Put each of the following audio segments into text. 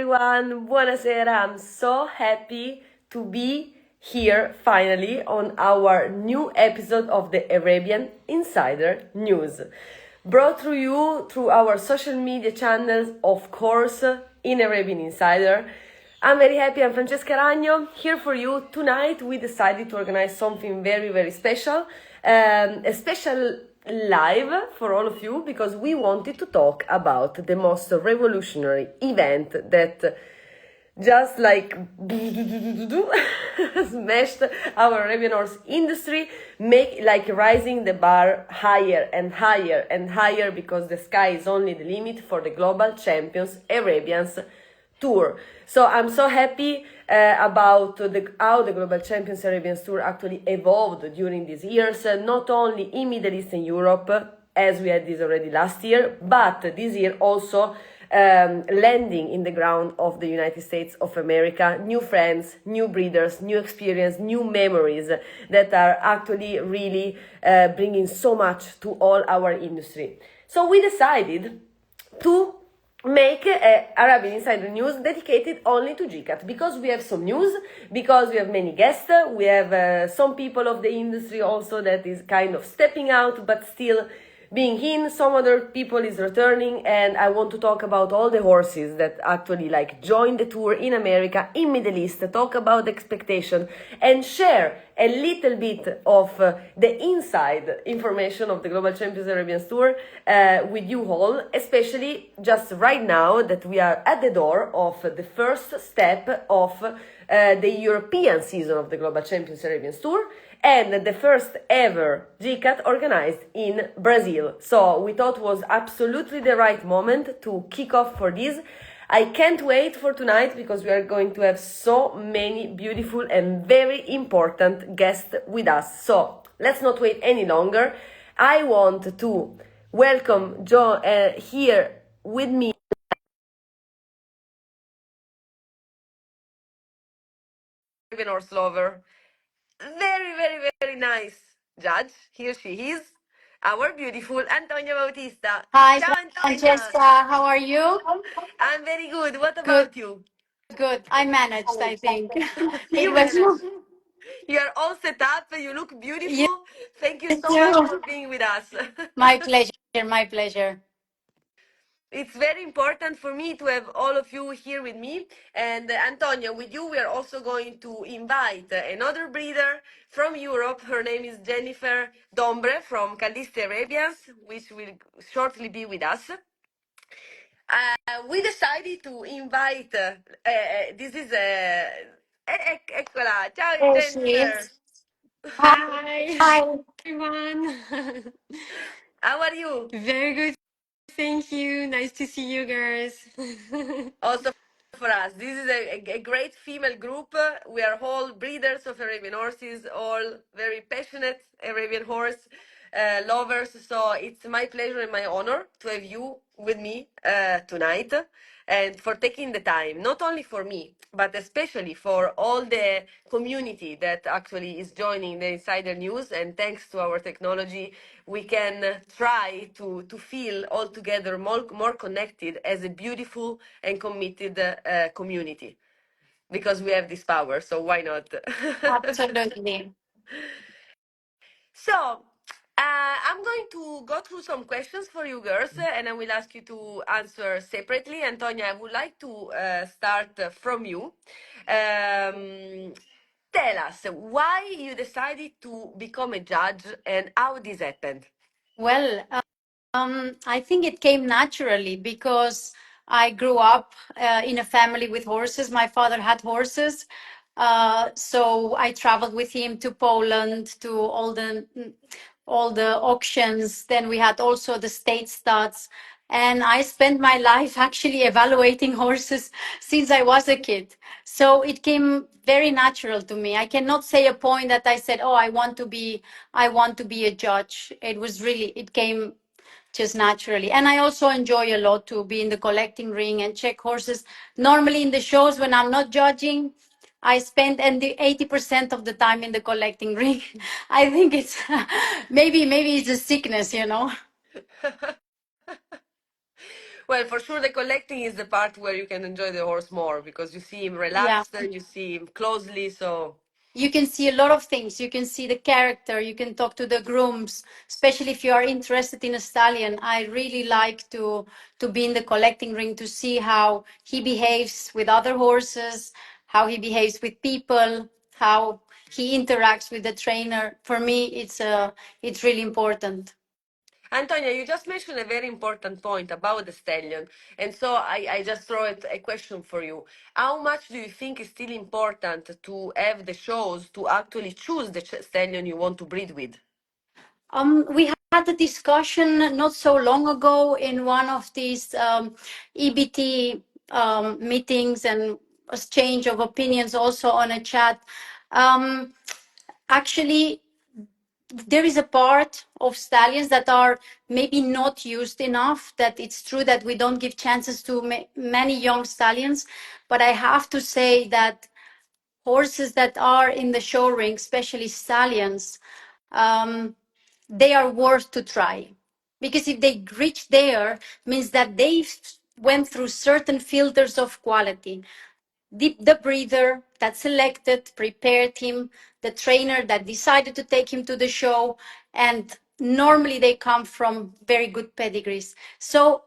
everyone, buonasera. I'm so happy to be here finally on our new episode of the Arabian Insider News. Brought to you through our social media channels, of course, in Arabian Insider. I'm very happy. I'm Francesca Ragno, here for you. Tonight we decided to organize something very, very special, a special live for all of you, because we wanted to talk about the most revolutionary event that just like smashed our Arabian horse industry, rising the bar higher and higher and higher, because the sky is only the limit for the Global Champions Arabians Tour. So I'm so happy about how the Global Champions Arabians Tour actually evolved during these years, not only in Middle East and Europe, as we had this already last year, but this year also landing in the ground of the United States of America. New friends, new breeders, new experience, new memories that are actually really bringing so much to all our industry. So we decided to make Arabian Insider News dedicated only to GCAT, because we have some news, because we have many guests, we have some people of the industry also that is kind of stepping out but still being in, some other people is returning, and I want to talk about all the horses that actually joined the tour in America, in Middle East, talk about the expectation and share a little bit of the inside information of the Global Champions Arabians Tour with you all, especially just right now that we are at the door of the first step of the European season of the Global Champions Arabians Tour, and the first ever GCAT organized in Brazil. So we thought it was absolutely the right moment to kick off for this. I can't wait for tonight, because we are going to have so many beautiful and very important guests with us. So let's not wait any longer. I want to welcome Joe here with me. Arabian horse lover. Very, very, very nice judge. Here she is, our beautiful Antonia Bautista. Hi, Ciao, Antonia. Francesca. How are you? I'm very good. What Good, about you? good. I managed, I think. It You was managed. You are all set up. You look you beautiful. Thank you so much for too. being with us. My pleasure, my pleasure. It's very important for me to have all of you here with me. And Antonia, with you, we are also going to invite another breeder from Europe. Her name is Jennifer Dombre from 𝗡𝗲𝘀𝗀𝗏 Arabians, which will shortly be with us. We decided to invite, this is, eccola, ciao There she Jennifer. is. Hi, Hi. everyone. How are you? Very good. Thank you. Nice to see you girls. Also for us, this is a great female group. We are all breeders of Arabian horses, all very passionate Arabian horse lovers. So it's my pleasure and my honor to have you with me tonight, and for taking the time, not only for me, but especially for all the community that actually is joining the Insider News. And thanks to our technology, we can try to feel all together more connected as a beautiful and committed community, because we have this power. So why not? Absolutely. So, I'm going to go through some questions for you girls, and I will ask you to answer separately. Antonia, I would like to start from you. Tell us why you decided to become a judge and how this happened. Well, I think it came naturally because I grew up in a family with horses. My father had horses. So I traveled with him to Poland, to all the auctions. Then we had also the state studs. And I spent my life actually evaluating horses since I was a kid. So it came very natural to me. I cannot say a point that I said, "Oh, I want to be a judge." It came just naturally. And I also enjoy a lot to be in the collecting ring and check horses. Normally in the shows when I'm not judging, I spend and the 80% of the time in the collecting ring. I think it's maybe it's a sickness. Well, for sure, the collecting is the part where you can enjoy the horse more because you see him Yeah. relaxed and you see him closely. So, You can see a lot of things. You can see the character. You can talk to the grooms, especially if you are interested in a stallion. I really like to be in the collecting ring to see how he behaves with other horses, how he behaves with people, how he interacts with the trainer. For me, it's really important. Antonia, you just mentioned a very important point about the stallion. And so I just throw it a question for you. How much do you think is still important to have the shows to actually choose the stallion you want to breed with? We had a discussion not so long ago in one of these EBT meetings and exchange of opinions also on a chat. Actually, there is a part of stallions that are maybe not used enough, that it's true that we don't give chances to many young stallions, but I have to say that horses that are in the show ring, especially stallions, they are worth to try, because if they reach there means that they went through certain filters of quality. The breeder that selected, prepared him, the trainer that decided to take him to the show, and normally they come from very good pedigrees. So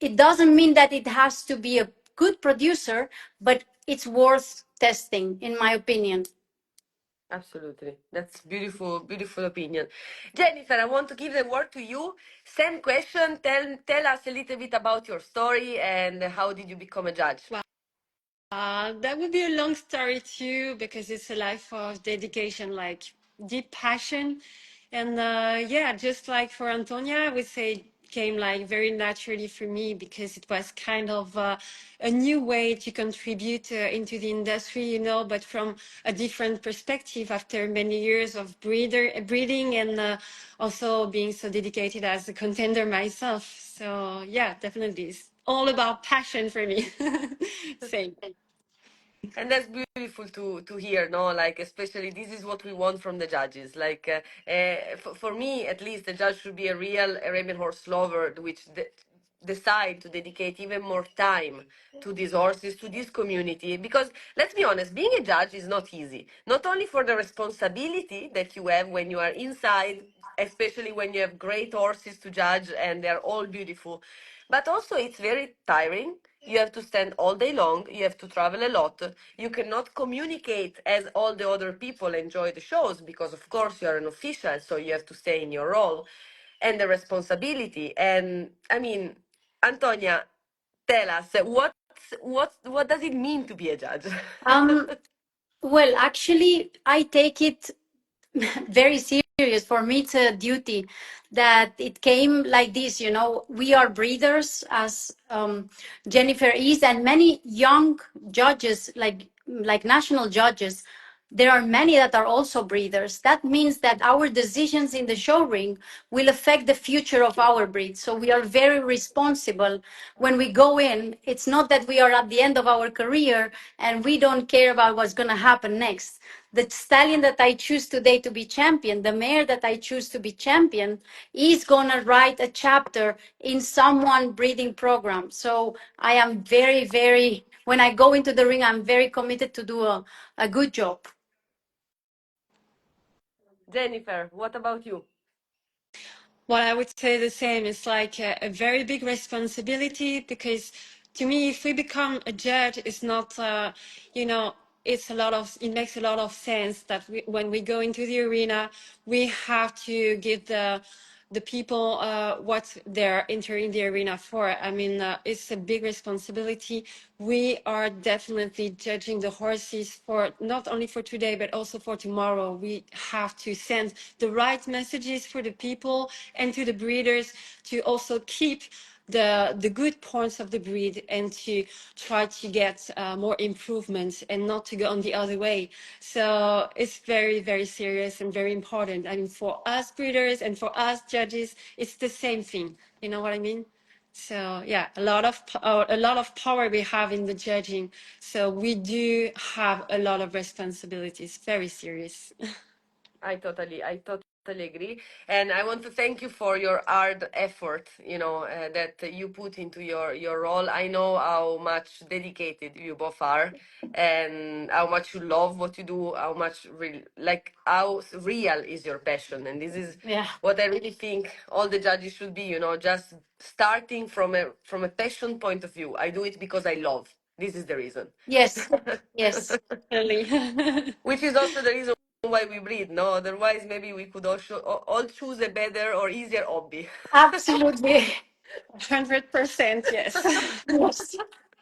it doesn't mean that it has to be a good producer, but it's worth testing, in my opinion. Absolutely. That's beautiful, beautiful opinion. Jennifer, I want to give the word to you. Same question. Tell us a little bit about your story and how did you become a judge? That would be a long story too, because it's a life of dedication, like deep passion. And yeah, just like for Antonia, I would say it came like very naturally for me because it was kind of a new way to contribute into the industry, you know, but from a different perspective after many years of breeding and also being so dedicated as a contender myself. So yeah, definitely. It's all about passion for me. Same. And that's beautiful to hear, no? Like, especially this is what we want from the judges. Like, for me, at least, the judge should be a real Arabian horse lover, which decide to dedicate even more time to these horses, to this community. Because let's be honest, being a judge is not easy. Not only for the responsibility that you have when you are inside, especially when you have great horses to judge and they're all beautiful, but also it's very tiring. You have to stand all day long. You have to travel a lot. You cannot communicate as all the other people enjoy the shows because, of course, you are an official, so you have to stay in your role and the responsibility. And I mean, Antonia, tell us what does it mean to be a judge? Um, well, actually, I take it very serious. For me, it's a duty that it came like this. You know, we are breeders, as Jennifer is, and many young judges, like national judges. There are many that are also breeders. That means that our decisions in the show ring will affect the future of our breed. So we are very responsible when we go in. It's not that we are at the end of our career and we don't care about what's going to happen next. The stallion that I choose today to be champion, the mare that I choose to be champion, is going to write a chapter in someone breeding program. So I am very, very, when I go into the ring, I'm very committed to do a good job. Jennifer, what about you? Well, I would say the same. It's like a very big responsibility because to me, if we become a judge, it's not, you know, it makes a lot of sense that when we go into the arena, we have to give the people what they're entering the arena for. I mean, it's a big responsibility. We are definitely judging the horses for not only for today, but also for tomorrow. We have to send the right messages for the people and to the breeders to also keep the good points of the breed and to try to get more improvements and not to go on the other way. So it's very, very serious and very important. I mean, for us breeders and for us judges, it's the same thing. You know what I mean? So yeah, a lot of power we have in the judging. So we do have a lot of responsibilities. Very serious. I totally totally agree. And I want to thank you for your hard effort, that you put into your role. I know how much dedicated you both are and how much you love what you do, how much how real is your passion. And this is Yeah. what I really think all the judges should be, just starting from a passion point of view. I do it because I love. This is the reason. Yes. Yes. Really. Which is also the reason why we breed, no? Otherwise, maybe we could all choose a better or easier hobby. Absolutely. 100%, yes. Yes.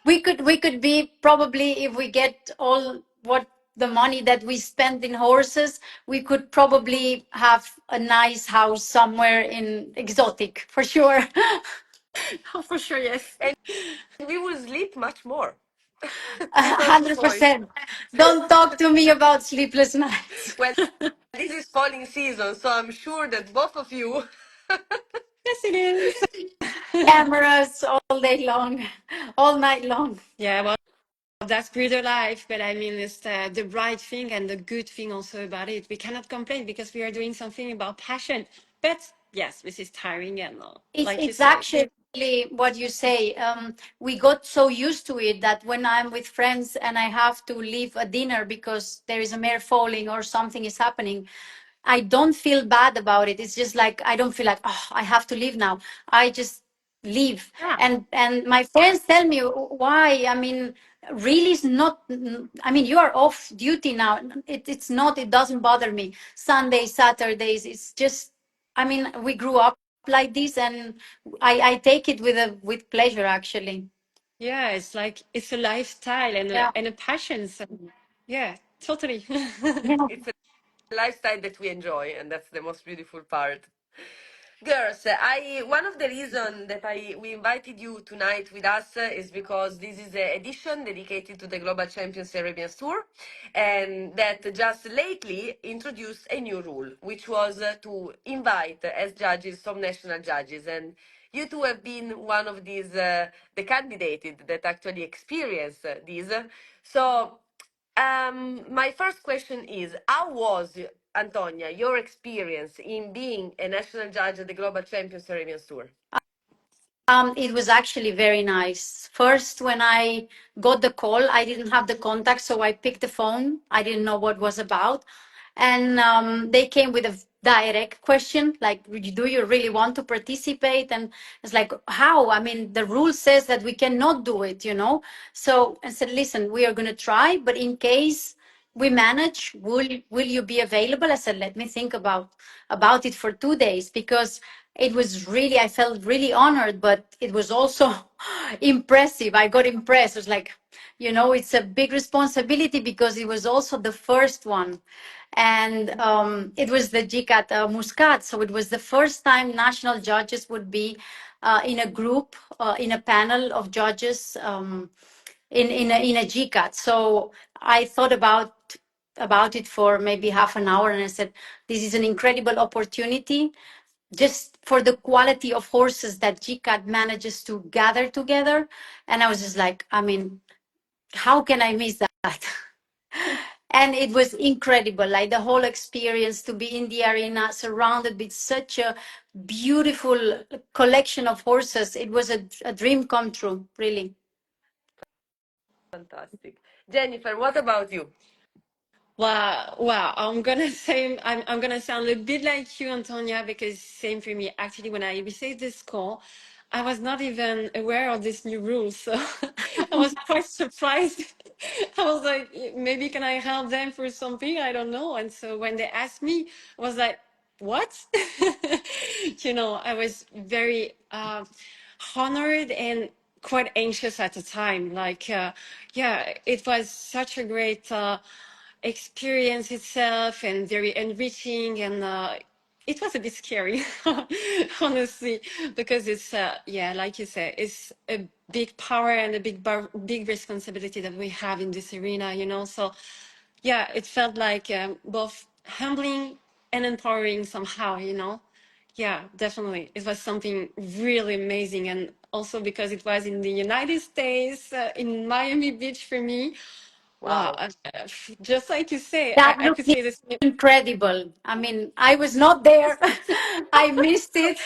We could be probably, if we get all what the money that we spend in horses, we could probably have a nice house somewhere in exotic for sure. Oh, for sure, yes. And we will sleep much more. A This is also the point. 100%. Don't talk to me about sleepless nights. Well, this is falling season, so I'm sure that both of you. Yes, it is. Cameras all day long, all night long. Yeah, well, that's breeder life, but I mean, it's the right thing and the good thing also about it. We cannot complain because we are doing something about passion. But yes, this is tiring and like you It's said. actually what you say. We got so used to it that when I'm with friends and I have to leave a dinner because there is a mare falling or something is happening, I don't feel bad about it. It's just like I don't feel like, oh, I have to leave now. I just leave. Yeah. And my friends tell me why. I mean, really, it's not. I mean, you are off duty now. It's not. It doesn't bother me. Sundays, Saturdays. It's just. I mean, we grew up like this, and I take it with pleasure actually. Yeah, it's like it's a lifestyle and Yeah. a passion. So yeah, totally. Yeah. It's a lifestyle that we enjoy, and that's the most beautiful part. Girls, I one of the reasons that I we invited you tonight with us is because this is an edition dedicated to the Global Champions Arabians Tour, and that just lately introduced a new rule, which was to invite as judges some national judges, and you two have been one of these the candidates that actually experienced this. So my first question is, how was, Antonia, your experience in being a national judge at the Global Champions Arabians Tour? It was actually very nice. First, when I got the call, I didn't have the contact, so I picked the phone. I didn't know what was about, and they came with a direct question like, "Do you really want to participate?" And it's like, "How? I mean, the rule says that we cannot do it, you know." So I said, "Listen, we are going to try, but in case we manage, will you be available?" I said, "Let me think about it for 2 days," because it was really, I felt really honored, but it was also impressive. I got impressed. It was like, it's a big responsibility because it was also the first one. And it was the GCAT Muscat. So it was the first time national judges would be in a group, in a panel of judges in a GCAT. So I thought about it for maybe half an hour, and I said, this is an incredible opportunity just for the quality of horses that GCAT manages to gather together. And I was just like, I mean, how can I miss that? And it was incredible, like the whole experience to be in the arena surrounded with such a beautiful collection of horses. It was a dream come true, really. Fantastic. Jennifer, what about you? Wow, I'm gonna say I'm gonna sound a bit like you, Antonia, because same for me. Actually, when I received this call, I was not even aware of this new rule, so I was quite surprised. I was like, maybe can I help them for something? I don't know. And so when they asked me, I was like, what? I was very honored and quite anxious at the time. Like, yeah, it was such a great experience itself and very enriching, and it was a bit scary, honestly, because it's yeah, like you said, it's a big power and a big responsibility that we have in this arena, so yeah, it felt like both humbling and empowering somehow. Yeah, definitely, it was something really amazing. And also because it was in the United States, in Miami Beach for me, Wow. Wow. Just like you say, That I looked could say the same. incredible. I mean, I was not there. I missed it.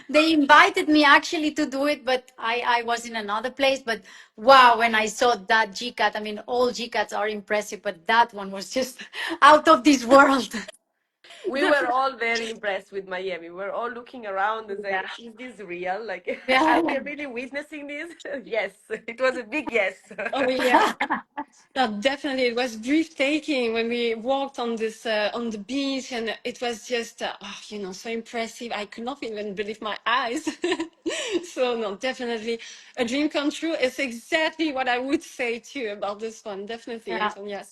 They invited me actually to do it, but I was in another place. But wow, when I saw that GCAT, I mean, all GCATs are impressive, but that one was just out of this world. We were all very impressed with Miami. We're all looking around and saying, Yeah. is this real? Like, are we Yeah. really witnessing this? Yes, it was a big yes. Oh yeah. No, definitely, it was breathtaking when we walked on this on the beach, and it was just so impressive. I could not even believe my eyes. So no, definitely a dream come true. It's exactly what I would say too about this one. Definitely, Yeah. Antonia.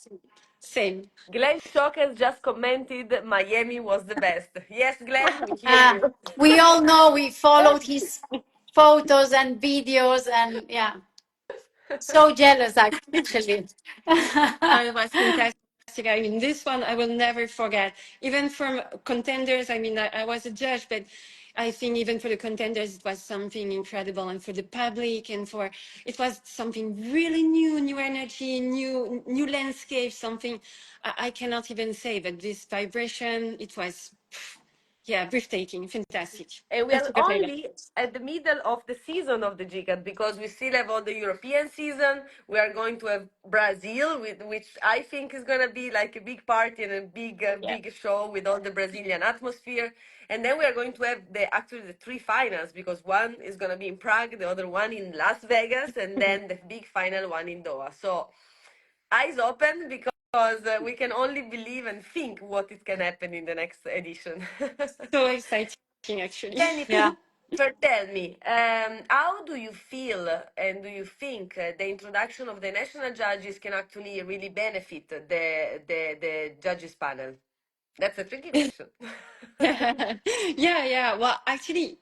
Same. Glenn Shock has just commented Miami was the best. Yes, Glenn, we hear you. We all know we followed his photos and videos, and yeah, so jealous actually. It was fantastic. I mean, this one I will never forget. Even from contenders, I mean, I was a judge, but I think even for the contenders, it was something incredible, and for the public, and for it was something really new energy, new landscape, something I cannot even say. But this vibration, it was, yeah, breathtaking, fantastic. And we Let's are keep it like that. only at the middle of the season of the GCAT because we still have all the European season. We are going to have Brazil, which I think is going to be like a big party and a Yeah. big show with all the Brazilian atmosphere. And then we are going to have actually the three finals because one is going to be in Prague, the other one in Las Vegas, and then the big final one in Doha. So eyes open because we can only believe and think what it can happen in the next edition. So exciting, actually. Yeah. Jennifer, tell me, how do you feel and do you think the introduction of the national judges can actually really benefit the judges panel? That's a tricky question. Yeah. Well, actually,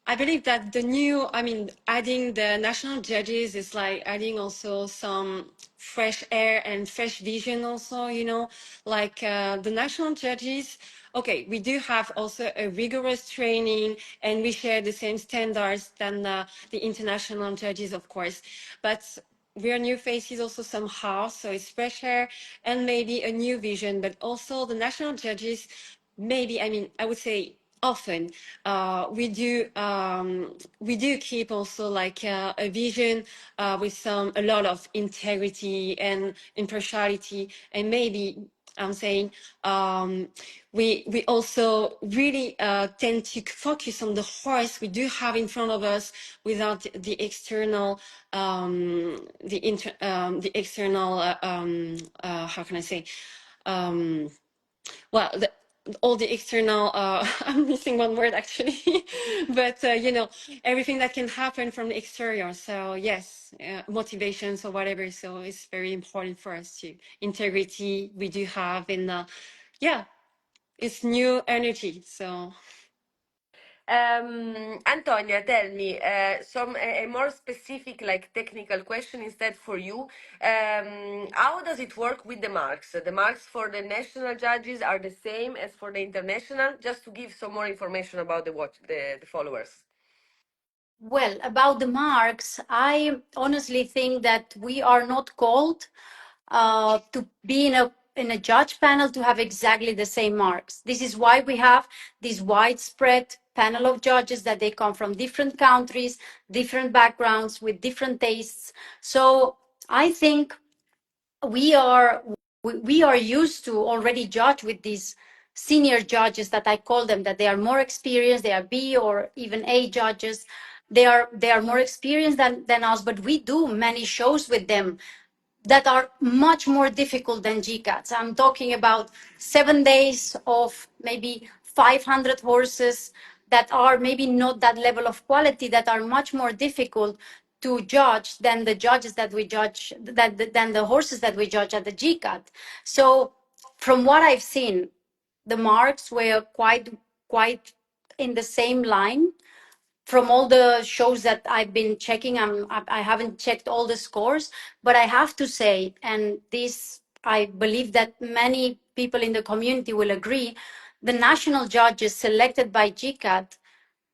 I believe that adding the national judges is like adding also some fresh air and fresh vision also, like the national judges. Okay, we do have also a rigorous training and we share the same standards than the international judges, of course. But we are new faces also somehow, so it's fresh air and maybe a new vision, but also the national judges, maybe, I would say often we do keep also like a vision with a lot of integrity and impartiality, and maybe I'm saying we also really tend to focus on the horse we do have in front of us without the external the external how can I say well all the external I'm missing one word actually but everything that can happen from the exterior. So yes, motivations or whatever, so it's very important for us to integrity we do have in yeah, it's new energy. So Antonia, tell me some a more specific, like technical question instead for you. How does it work with the marks? The marks for the national judges are the same as for the international. Just to give some more information about the followers. Well, about the marks, I honestly think that we are not called to be in a judge panel to have exactly the same marks. This is why we have this widespread panel of judges that they come from different countries, different backgrounds, with different tastes. So I think we are we are used to already judge with these senior judges that I call them, that they are more experienced, they are B or even A judges. They are more experienced than us, but we do many shows with them that are much more difficult than GCATs. I'm talking about 7 days of maybe 500 horses that are maybe not that level of quality, that are much more difficult to judge than the judges that we judge, than the horses that we judge at the GCAT. So from what I've seen, the marks were quite in the same line from all the shows that I've been checking. I haven't checked all the scores, but I have to say, and this I believe that many people in the community will agree, the national judges selected by GCAT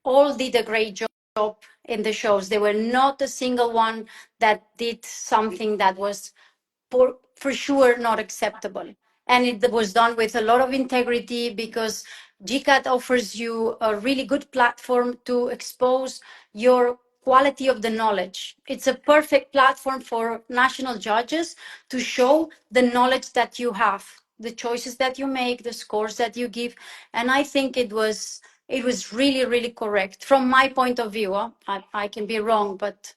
all did a great job in the shows. There were not a single one that did something that was for sure not acceptable. And it was done with a lot of integrity because GCAT offers you a really good platform to expose your quality of the knowledge. It's a perfect platform for national judges to show the knowledge that you have, the choices that you make, the scores that you give. And I think it was really, really correct from my point of view. I can be wrong, but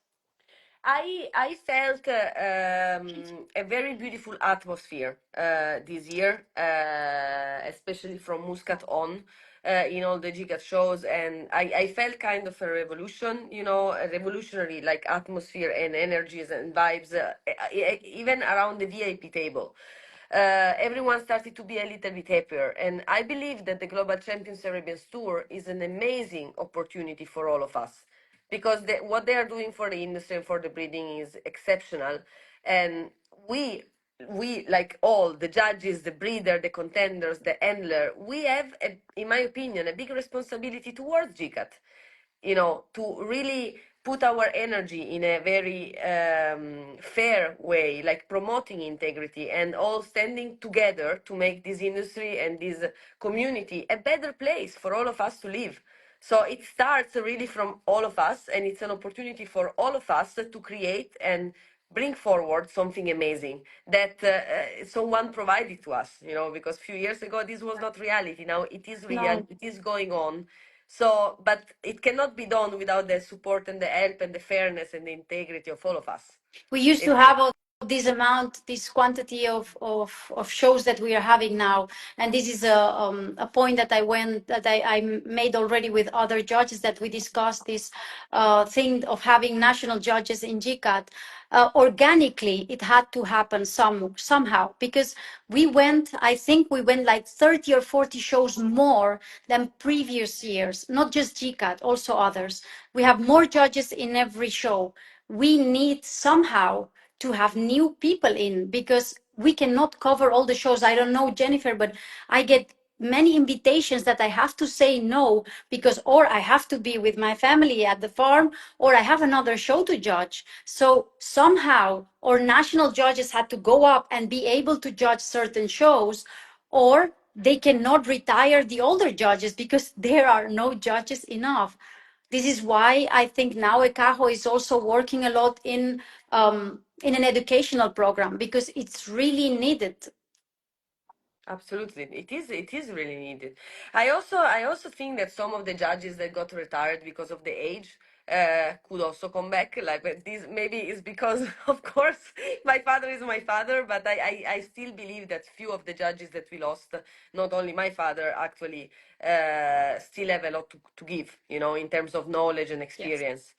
I felt a very beautiful atmosphere this year, especially from Muscat on, in all the GCAT shows, and I felt kind of a revolution, a revolutionary like atmosphere and energies and vibes, even around the VIP table. Everyone started to be a little bit happier, and I believe that the Global Champions Arabians Tour is an amazing opportunity for all of us because what they are doing for the industry and for the breeding is exceptional, and we like all the judges, the breeder, the contenders, the handler, we have in my opinion a big responsibility towards GCAT, to really put our energy in a very fair way, like promoting integrity and all standing together to make this industry and this community a better place for all of us to live. So it starts really from all of us, and it's an opportunity for all of us to create and bring forward something amazing that someone provided to us, because a few years ago this was not reality. Now it is real, no. it is going on. So, but it cannot be done without the support and the help and the fairness and the integrity of all of us. We used to have this amount, this quantity of shows that we are having now, and this is a point that I made already with other judges, that we discussed this thing of having national judges in GCAT. Organically, it had to happen somehow, because I think we went like 30 or 40 shows more than previous years, not just GCAT, also others. We have more judges in every show. We need somehow to have new people in, because we cannot cover all the shows. I don't know, Jennifer, but I get many invitations that I have to say no, because or I have to be with my family at the farm, or I have another show to judge. So somehow our national judges had to go up and be able to judge certain shows, or they cannot retire the older judges because there are no judges enough. This is why I think now ECAHO is also working a lot in an educational program, because it's really needed. Absolutely, it is really needed. I also think that some of the judges that got retired because of the age could also come back. Like, but this maybe is because, of course, my father is my father, but I still believe that few of the judges that we lost, not only my father, actually, still have a lot to give, in terms of knowledge and Yes. experience.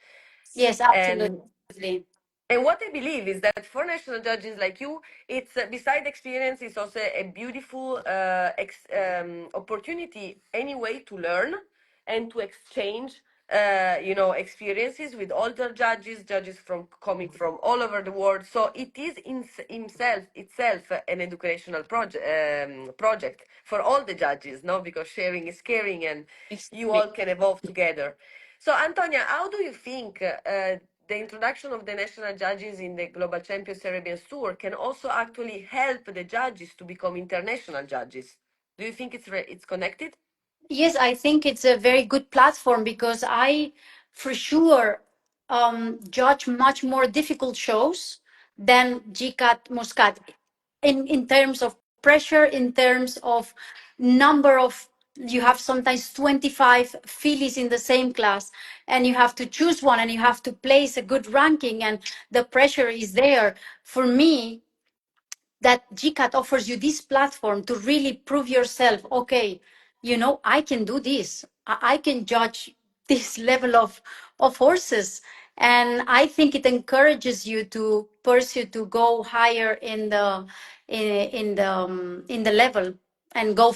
Yes, And absolutely. and what I believe is that for national judges like you, it's beside experience, it's also a beautiful opportunity anyway to learn and to exchange, experiences with older judges from coming from all over the world. So it is itself an educational project for all the judges, no? Because sharing is caring, and you all can evolve together. So, Antonia, how do you think the introduction of the national judges in the Global Champions Arabians Tour can also actually help the judges to become international judges? Do you think it's connected? Yes, I think it's a very good platform, because I, for sure, judge much more difficult shows than GCAT Muscat, in terms of pressure, in terms of number of. You have sometimes 25 fillies in the same class, and you have to choose one, and you have to place a good ranking, and the pressure is there. For me, that GCAT offers you this platform to really prove yourself. Okay, I can do this. I can judge this level of horses. And I think it encourages you to pursue, to go higher in the level, and go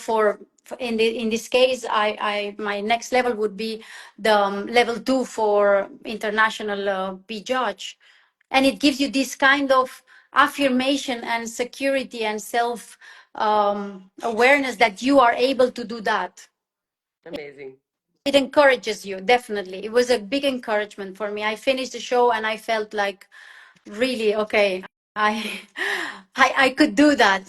in this case, my next level would be the level 2 for international B judge. And it gives you this kind of affirmation and security and self awareness that you are able to do that. Amazing. It encourages you, definitely. It was a big encouragement for me. I finished the show and I felt like, really, okay, I I could do that.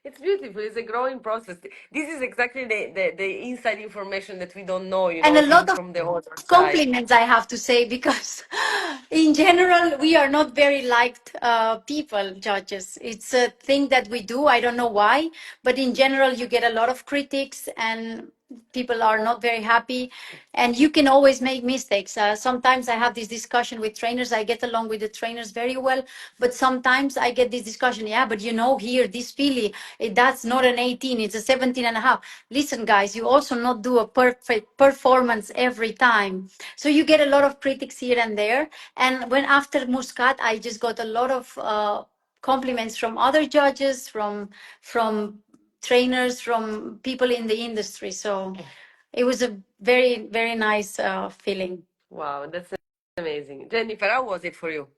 It's beautiful. It's a growing process. This is exactly the inside information that we don't know, And a seeing lot of from the other side. compliments, I have to say, because in general we are not very liked people, judges. It's a thing that we do. I don't know why, but in general you get a lot of critics and people are not very happy, and you can always make mistakes. Sometimes I have this discussion with trainers. I get along with the trainers very well, but sometimes I get this discussion, yeah, but here this filly, that's not an 18, it's a 17 and a half. Listen, guys, you also not do a perfect performance every time. So you get a lot of critics here and there. And when after Muscat, I just got a lot of compliments from other judges, from trainers, from people in the industry. So it was a very, very nice feeling. Wow, that's amazing. Jennifer, how was it for you?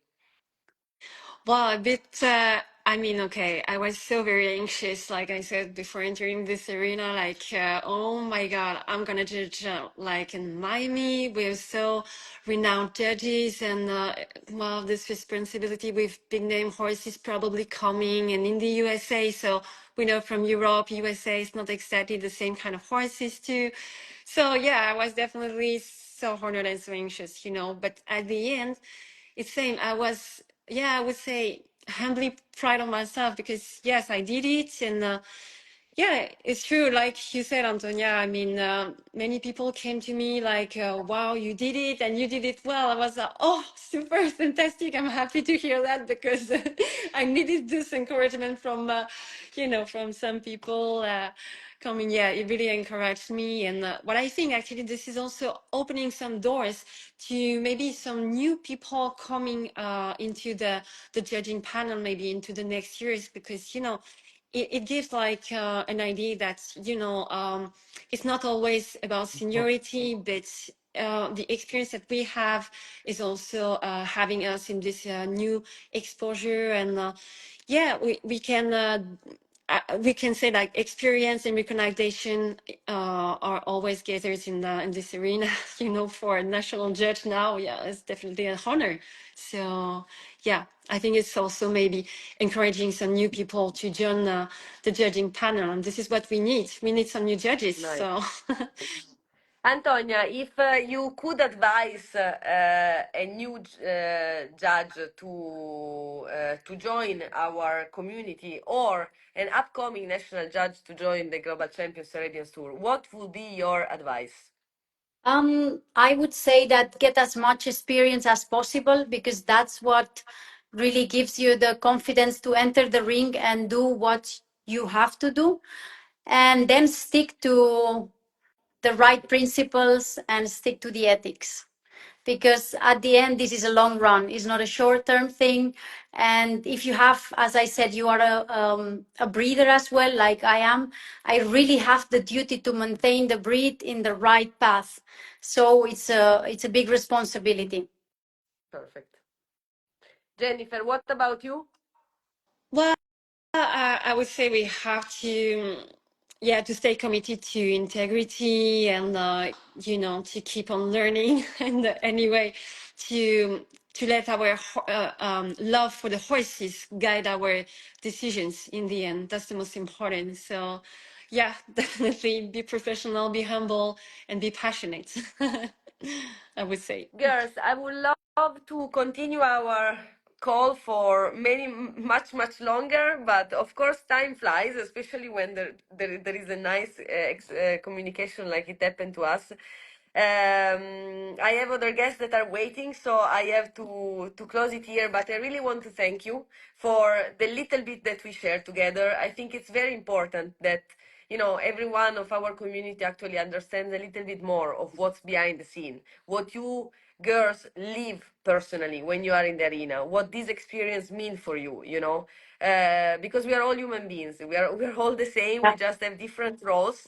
Well, a bit, okay, I was so very anxious, like I said before entering this arena, oh my God, I'm gonna judge like in Miami with so renowned judges and, well, this responsibility with big name horses probably coming and in the USA. So we know from Europe, USA is not exactly the same kind of horses too. So yeah, I was definitely so honored and so anxious, but at the end, it's same. I would say humbly proud of myself because yes, I did it, and yeah, it's true. Like you said, Antonia. Many people came to me like, "Wow, you did it, and you did it well." I was like, "Oh, super fantastic! I'm happy to hear that because I needed this encouragement from, from some people." Coming, yeah, it really encouraged me. And what I think actually this is also opening some doors to maybe some new people coming into the judging panel, maybe into the next years, because it gives like an idea that it's not always about seniority, but the experience that we have is also having us in this new exposure. And yeah, we can say like experience and recognition are always gathered in this arena. For a national judge now, yeah, it's definitely an honor. So yeah, I think it's also maybe encouraging some new people to join the judging panel, and this is what we need. We need some new judges. Nice. So Antonia, if you could advise a new judge to join our community or an upcoming national judge to join the Global Champions Arabians Tour, what would be your advice? I would say that get as much experience as possible, because that's what really gives you the confidence to enter the ring and do what you have to do. And then stick to the right principles and stick to the ethics. Because at the end, this is a long run. It's not a short-term thing. And if you have, as I said, you are a breeder as well, like I am, I really have the duty to maintain the breed in the right path. So it's a big responsibility. Perfect. Jennifer, what about you? well, I would say we have to, to stay committed to integrity and, to keep on learning and anyway, to let our love for the horses guide our decisions in the end. That's the most important. So, yeah, definitely be professional, be humble, and be passionate. I would say. Girls, I would love to continue our call for much longer, but of course time flies, especially when there is a nice communication like it happened to us. I have other guests that are waiting, so I have to close it here, but I really want to thank you for the little bit that we shared together. I think it's very important that every one of our community actually understands a little bit more of what's behind the scene, what you girls live personally when you are in the arena, what this experience means for you, because we are all human beings. We're all the same. We just have different roles.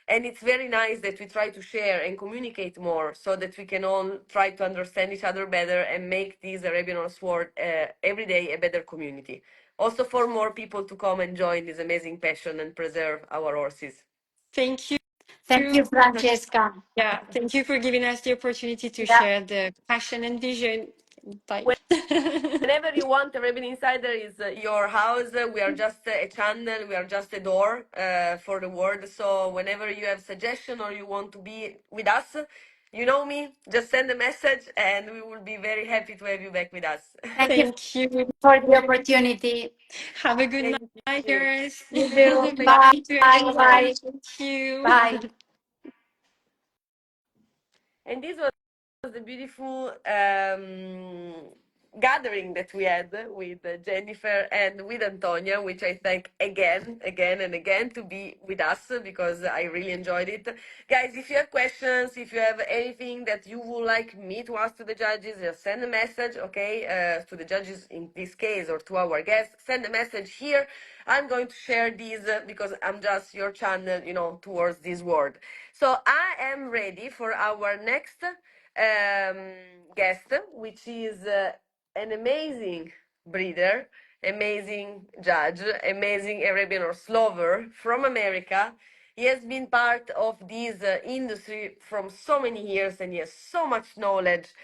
And it's very nice that we try to share and communicate more so that we can all try to understand each other better and make this Arabian horse world every day a better community. Also for more people to come and join this amazing passion and preserve our horses. Thank you. Thank you, Francesca. Yeah, thank you for giving us the opportunity to Yeah. share the passion and vision. Bye. Whenever you want, Arabian Insider is your house. We are just a channel. We are just a door for the world. So whenever you have suggestion or you want to be with us, you know me. Just send a message, and we will be very happy to have you back with us. Thank you Thank you. for the opportunity. Have a good Thank night, you. girls. You too. Bye Bye. to Bye. everyone. Bye. Thank you. Bye. And this was the beautiful gathering that we had with Jennifer and with Antonia, which I thank again and again to be with us because I really enjoyed it. Guys, if you have questions, if you have anything that you would like me to ask to the judges, just send a message, okay, to the judges in this case or to our guests. Send a message here. I'm going to share these because I'm just your channel, towards this world. So I am ready for our next guest, which is an amazing breeder, amazing judge, amazing Arabian horse lover from America. He has been part of this industry from so many years and he has so much knowledge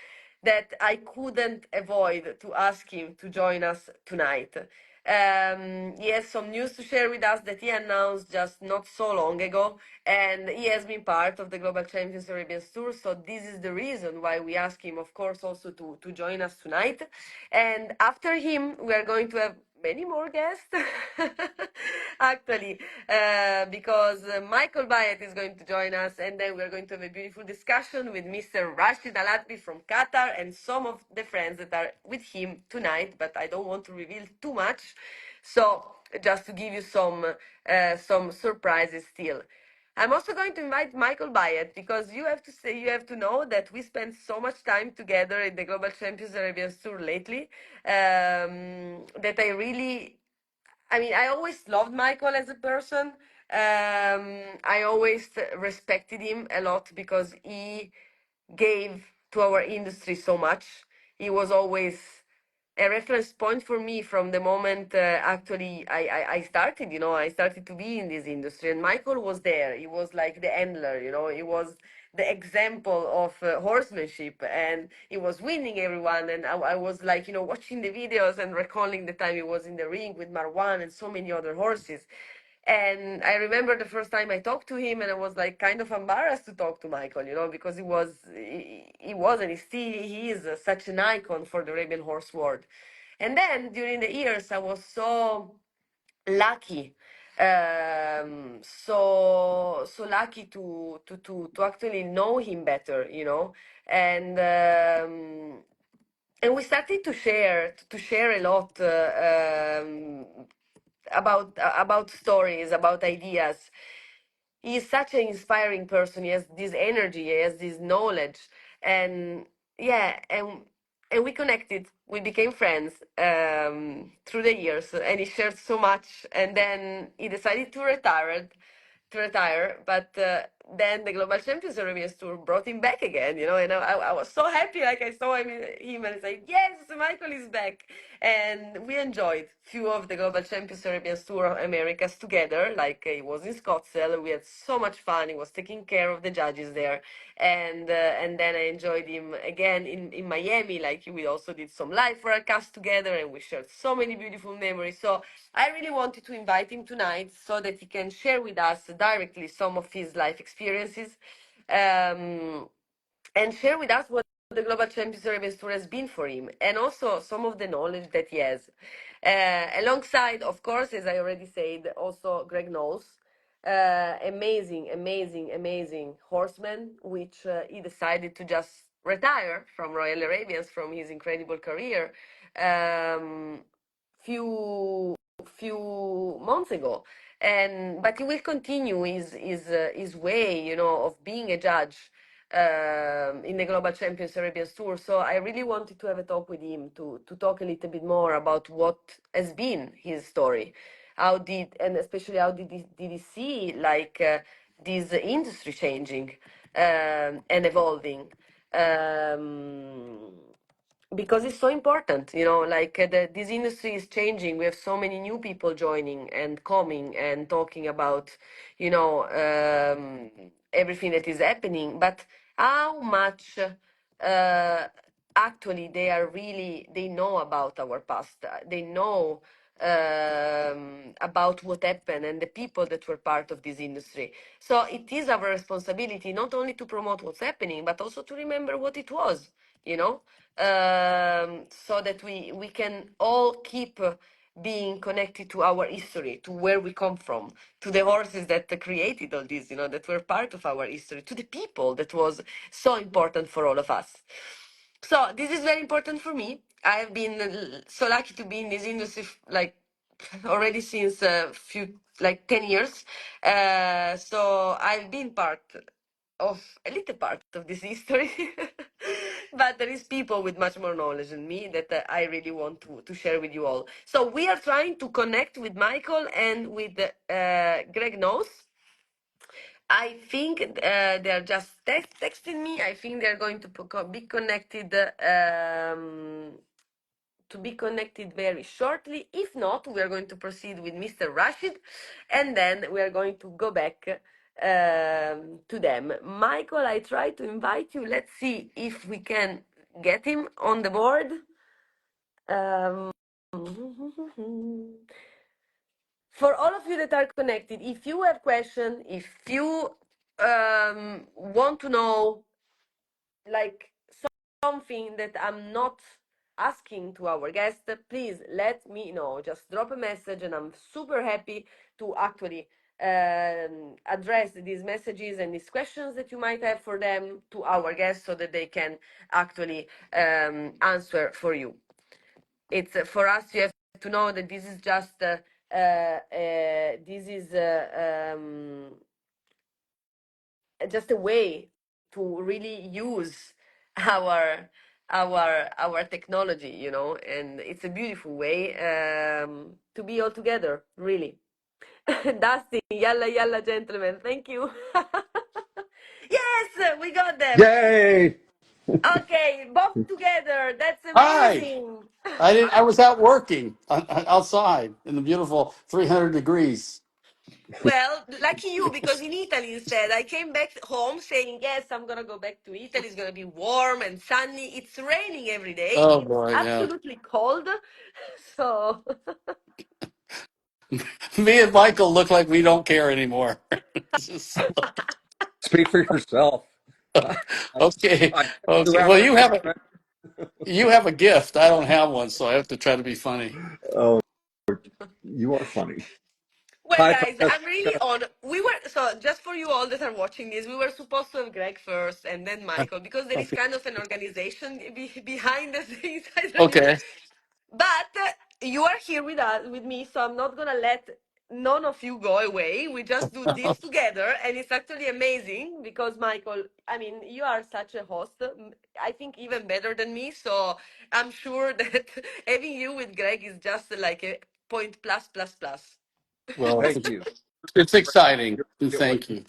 that I couldn't avoid to ask him to join us tonight. He has some news to share with us that he announced just not so long ago, and he has been part of the Global Champions Arabians Tour. So this is the reason why we ask him, of course, also to join us tonight. And after him, we are going to have many more guests, actually, because Michael Byatt is going to join us, and then we're going to have a beautiful discussion with Mr. Rashid Al Athba from Qatar and some of the friends that are with him tonight, but I don't want to reveal too much. So just to give you some surprises still. I'm also going to invite Michael Byatt because you have to know that we spent so much time together in the Global Champions Arabians Tour lately, that I always loved Michael as a person. I always respected him a lot because he gave to our industry so much. He was always a reference point for me from the moment actually I started, I started to be in this industry, and Michael was there. He was like the handler, he was the example of horsemanship, and he was winning everyone. And I was like, watching the videos and recalling the time he was in the ring with Marwan and so many other horses. And I remember the first time I talked to him, and I was like kind of embarrassed to talk to Michael, because he was, and he is such an icon for the Arabian horse world. And then during the years, I was so lucky, so lucky to actually know him better, and we started to share a lot about stories, about ideas. He is such an inspiring person. He has this energy, he has this knowledge, and yeah, and we connected. We became friends through the years, and he shared so much. And then he decided to retire, but then the Global Champions Arabians Tour brought him back again, and I was so happy. Like I saw him and I said, yes, Michael is back. And we enjoyed few of the Global Champions Arabians Tour Americas together. Like it was in Scottsdale. We had so much fun. He was taking care of the judges there. And then I enjoyed him again in Miami. Like we also did some live broadcasts together, and we shared so many beautiful memories. So I really wanted to invite him tonight so that he can share with us directly some of his life experiences, and share with us what the Global Champions Arabians Tour has been for him, and also some of the knowledge that he has. Alongside, of course, as I already said, also Greg Knowles, amazing horseman, which he decided to just retire from Royal Arabians, from his incredible career, few months ago. But he will continue his way, of being a judge in the Global Champions Arabians Tour. So I really wanted to have a talk with him to talk a little bit more about what has been his story. And especially how did he see like this industry changing and evolving. Um, because it's so important, like this industry is changing. We have so many new people joining and coming and talking about, everything that is happening. But how much actually they know about our past. They know about what happened and the people that were part of this industry. So it is our responsibility not only to promote what's happening, but also to remember what it was, you know, so that we can all keep being connected to our history, to where we come from, to the horses that created all this, you know, that were part of our history, to the people that was so important for all of us. So this is very important for me. I have been so lucky to be in this industry like already since a few like 10 years. So I've been part of a little part of this history, but there is people with much more knowledge than me that I really want to share with you all. So we are trying to connect with Michael and with Greg Knowles. I think they're just texting me. I think they're going to be connected very shortly. If not, we are going to proceed with Mr. Rashid, and then we are going to go back to them. Michael, I try to invite you. Let's see if we can get him on the board. For all of you that are connected, if you have questions, if you want to know like something that I'm not asking to our guest, please let me know. Just drop a message, and I'm super happy to actually address these messages and these questions that you might have for them to our guests so that they can actually answer for you. It's for us, you have to know that this is just just a way to really use our technology, you know, and it's a beautiful way to be all together, really. Dusty, yalla yalla, gentlemen, thank you. Yes, we got them. Yay! Okay, both together. That's Hi. amazing. I was out working outside in the beautiful 300 degrees. Well, lucky you, because in Italy instead, I came back home saying, yes, I'm gonna go back to Italy. It's gonna be warm and sunny. It's raining every day. Oh It's boy, yeah. absolutely cold. So, Me and Michael look like we don't care anymore. Speak for yourself. I, Okay. I Okay. Well, you have a gift. I don't have one, so I have to try to be funny. Oh, you are funny. well, Hi, guys, I'm really Francesca. on. So just for you all that are watching this, we were supposed to have Greg first and then Michael, because there is Okay. kind of an organization behind the scenes. I don't know. Okay. But you are here with us, with me, so I'm not gonna let none of you go away. We just do this together, and it's actually amazing because Michael, I mean, you are such a host. I think even better than me. So I'm sure that having you with Greg is just like a point plus plus plus. Well, Thank you. it's exciting. You're And a good one. thank you.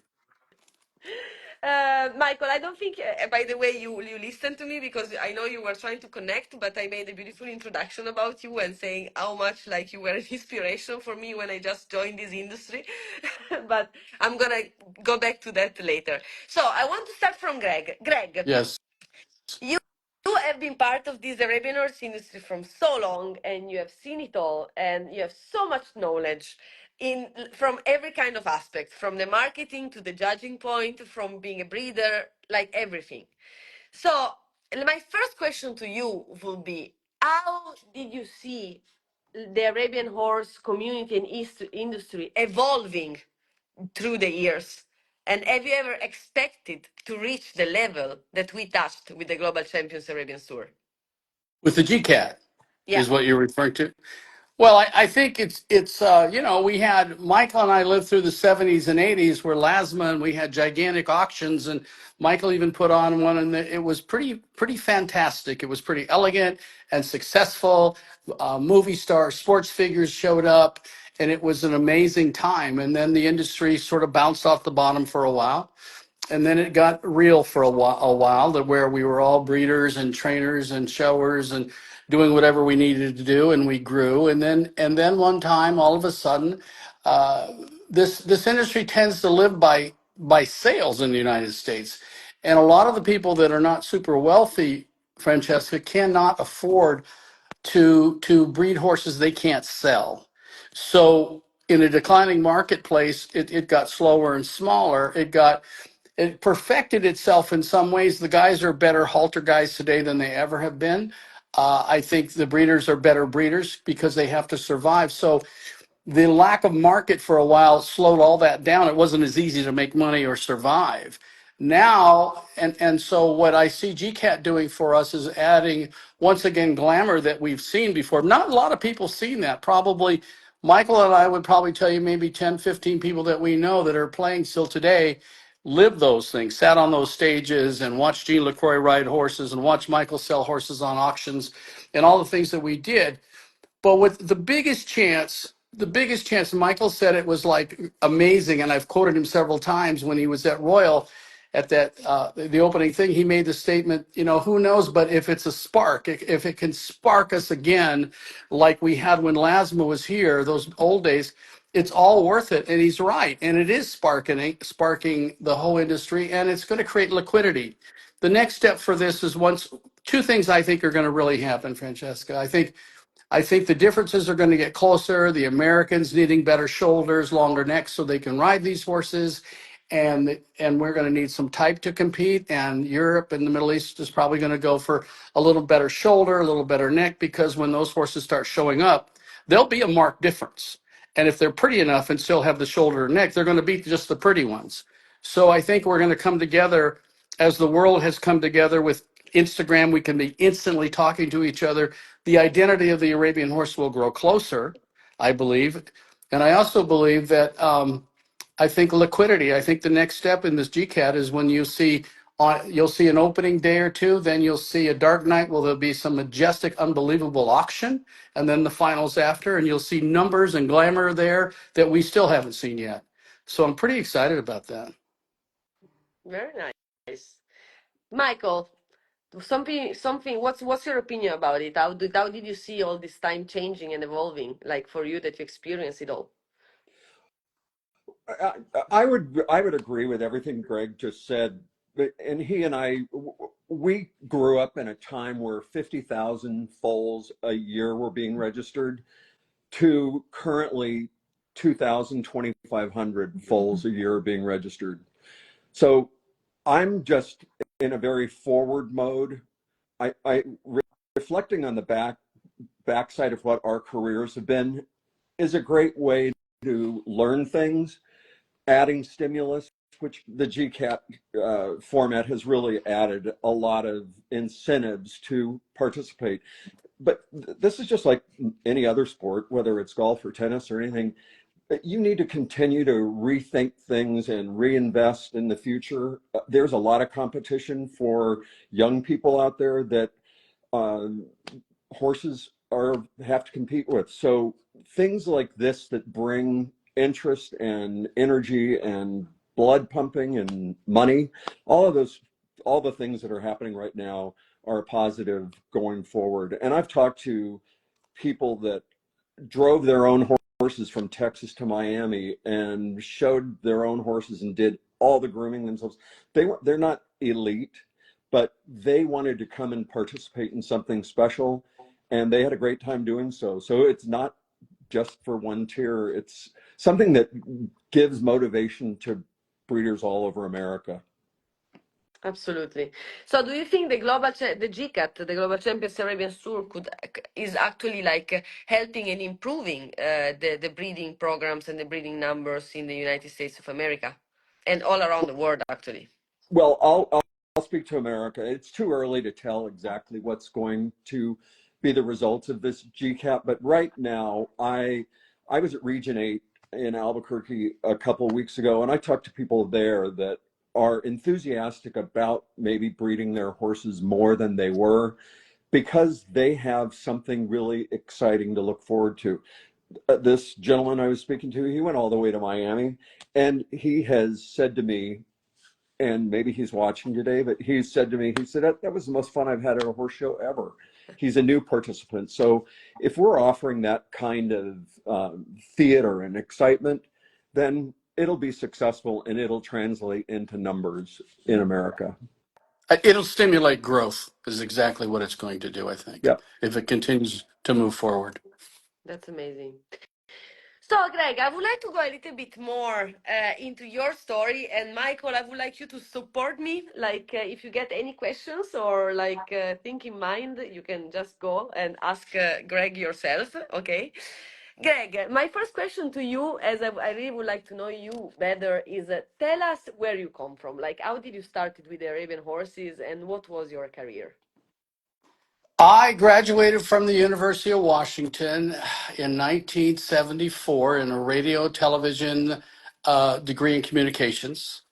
Michael, I don't think, by the way, you listened to me, because I know you were trying to connect, but I made a beautiful introduction about you and saying how much like you were an inspiration for me when I just joined this industry. But I'm gonna go back to that later. So I want to start from Greg. Greg, Yes. you you have been part of this Arabian horse industry from so long, and you have seen it all, and you have so much knowledge in from every kind of aspect, from the marketing to the judging point, from being a breeder, like everything. So my first question to you will be, how did you see the Arabian horse community and industry evolving through the years? And have you ever expected to reach the level that we touched with the Global Champions Arabians Tour? With the GCAT Yeah. is what you're referring to. Well, I think it's you know, we had Michael and I lived through the 70s and 80s where Lasma, and we had gigantic auctions, and Michael even put on one, and it was pretty fantastic. It was pretty elegant and successful. Movie stars, sports figures showed up, and it was an amazing time. And then the industry sort of bounced off the bottom for a while, and then it got real for a while that where we were all breeders and trainers and showers and doing whatever we needed to do, and we grew. And then one time, all of a sudden, uh, this industry tends to live by sales in the United States, and a lot of the people that are not super wealthy Francesca, cannot afford to breed horses they can't sell. So in a declining marketplace, it got slower and smaller. It perfected itself in some ways. The guys are better halter guys today than they ever have been. I think the breeders are better breeders because they have to survive. So the lack of market for a while slowed all that down. It wasn't as easy to make money or survive. Now, and so what I see GCAT doing for us is adding, once again, glamour that we've seen before. Not a lot of people seen that. Probably Michael and I would probably tell you maybe 10, 15 people that we know that are playing still today lived those things, sat on those stages and watched 𝗜lich𝘀𝗶𝗱𝗿 ride horses and watched Michael sell horses on auctions and all the things that we did. But with the biggest chance, Michael said it was like amazing, and I've quoted him several times when he was at Royal at that the opening thing. He made the statement, you know, who knows, but if it's a spark, if it can spark us again, like we had when Lasma was here, those old days, it's all worth it. And he's right, and it is sparking the whole industry, and it's going to create liquidity. The next step for this is two things I think are going to really happen, Francesca. I think the differences are going to get closer. The Americans needing better shoulders, longer necks so they can ride these horses. And we're going to need some type to compete. And Europe and the Middle East is probably going to go for a little better shoulder, a little better neck, because when those horses start showing up, there'll be a marked difference. And if they're pretty enough and still have the shoulder and neck, they're going to beat just the pretty ones. So I think we're going to come together as the world has come together with Instagram. We can be instantly talking to each other. The identity of the Arabian horse will grow closer, I believe. And I also believe that I think liquidity, I think the next step in this GCAT is when you'll see an opening day or two, then you'll see a dark night where there'll be some majestic, unbelievable auction, and then the finals after, and you'll see numbers and glamour there that we still haven't seen yet. So I'm pretty excited about that. Very nice. Michael, something. What's your opinion about it? How did you see all this time changing and evolving? Like for you that you experience it all. I would agree with everything Greg just said. And he and I, we grew up in a time where 50,000 foals a year were being registered to currently 2,000, 2,500 foals a year being registered. So I'm just in a very forward mode. Reflecting on the backside of what our careers have been is a great way to learn things. Adding stimulus, which the GCAT format has really added a lot of incentives to participate. But this is just like any other sport, whether it's golf or tennis or anything. You need to continue to rethink things and reinvest in the future. There's a lot of competition for young people out there that horses have to compete with. So things like this that bring interest and energy and blood pumping and money, all the things that are happening right now are positive going forward. And I've talked to people that drove their own horses from Texas to Miami and showed their own horses and did all the grooming themselves. They're not elite, but they wanted to come and participate in something special, and they had a great time doing so. So it's not just for one tier. It's something that gives motivation to breeders all over America. Absolutely. So, do you think the GCAT, the Global Champions Arabians Tour, is actually like helping and improving the breeding programs and the breeding numbers in the United States of America and all around the world, actually? Well, I'll speak to America. It's too early to tell exactly what's going to be the results of this GCAT, but right now, I was at Region 8 in Albuquerque a couple of weeks ago, and I talked to people there that are enthusiastic about maybe breeding their horses more than they were because they have something really exciting to look forward to. This gentleman I was speaking to, he went all the way to Miami, and he has said to me, and maybe he's watching today, but he said to me, he said, that was the most fun I've had at a horse show ever. He's a new participant. So if we're offering that kind of theater and excitement, then it'll be successful and it'll translate into numbers in America. It'll stimulate growth is exactly what it's going to do, I think, Yeah. if it continues to move forward. That's amazing. So, Greg, I would like to go a little bit more into your story, and Michael, I would like you to support me. Like, if you get any questions or like think in mind, you can just go and ask Greg yourself. Okay, Greg, my first question to you, as I really would like to know you better, is tell us where you come from. Like, how did you start with the Arabian horses, and what was your career? I graduated from the University of Washington in 1974 in a radio television degree in communications.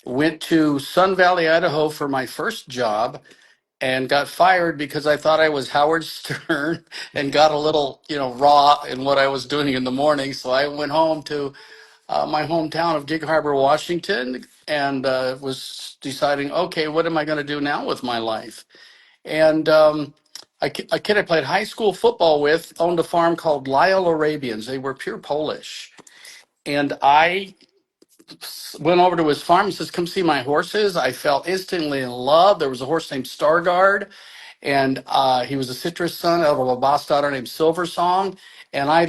Went to Sun Valley, Idaho for my first job and got fired because I thought I was Howard Stern and got a little, raw in what I was doing in the morning. So I went home to my hometown of Gig Harbor, Washington, and was deciding, okay, what am I going to do now with my life? And a kid I played high school football with owned a farm called Lyle Arabians. They were pure Polish. And I went over to his farm. He says, come see my horses. I fell instantly in love. There was a horse named Stargard, and he was a citrus son out of a boss daughter named Silver Song. And I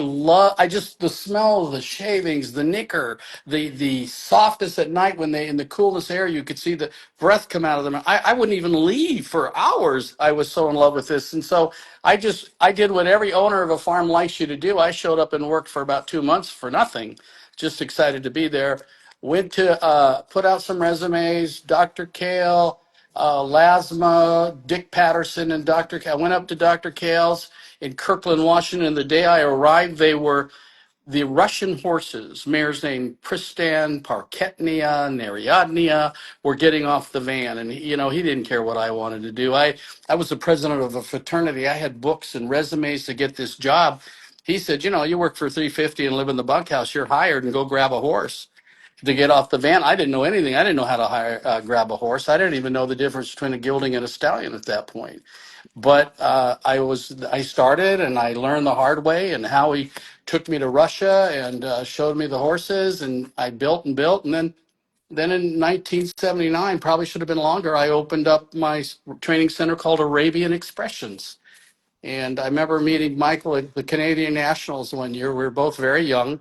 just, the smell of the shavings, the nicker, the softness at night when they, in the coolness air, you could see the breath come out of them. I wouldn't even leave for hours. I was so in love with this. And so I did what every owner of a farm likes you to do. I showed up and worked for about 2 months for nothing, just excited to be there. Went to put out some resumes, Dr. Kale, Lasma, Dick Patterson, and I went up to Dr. Kale's in Kirkland, Washington. The day I arrived, they were the Russian horses, mares named Pristan, Parketnia, Nariadnia, were getting off the van. And, he didn't care what I wanted to do. I was the president of a fraternity. I had books and resumes to get this job. He said, you work for 350 and live in the bunkhouse. You're hired, and go grab a horse to get off the van. I didn't know anything. I didn't know how to grab a horse. I didn't even know the difference between a gelding and a stallion at that point. But I started and I learned the hard way, and how he took me to Russia and showed me the horses, and I built and built. And then in 1979, probably should have been longer, I opened up my training center called Arabian Expressions. And I remember meeting Michael at the Canadian Nationals one year. We were both very young.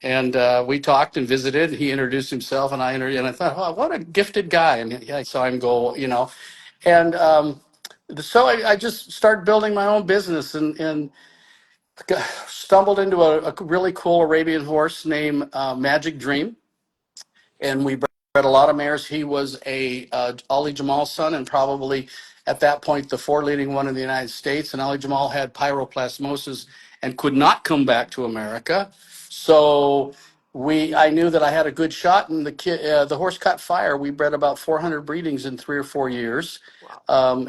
And we talked and visited. He introduced himself, and I thought, oh, what a gifted guy. And I saw him go, And so I just started building my own business, and stumbled into a really cool Arabian horse named Magic Dream. And we bred a lot of mares. He was a Ali Jamal's son, and probably at that point the 4 leading one in the United States. And Ali Jamal had pyroplasmosis and could not come back to America. So I knew that I had a good shot, and the horse caught fire. We bred about 400 breedings in 3 or 4 years.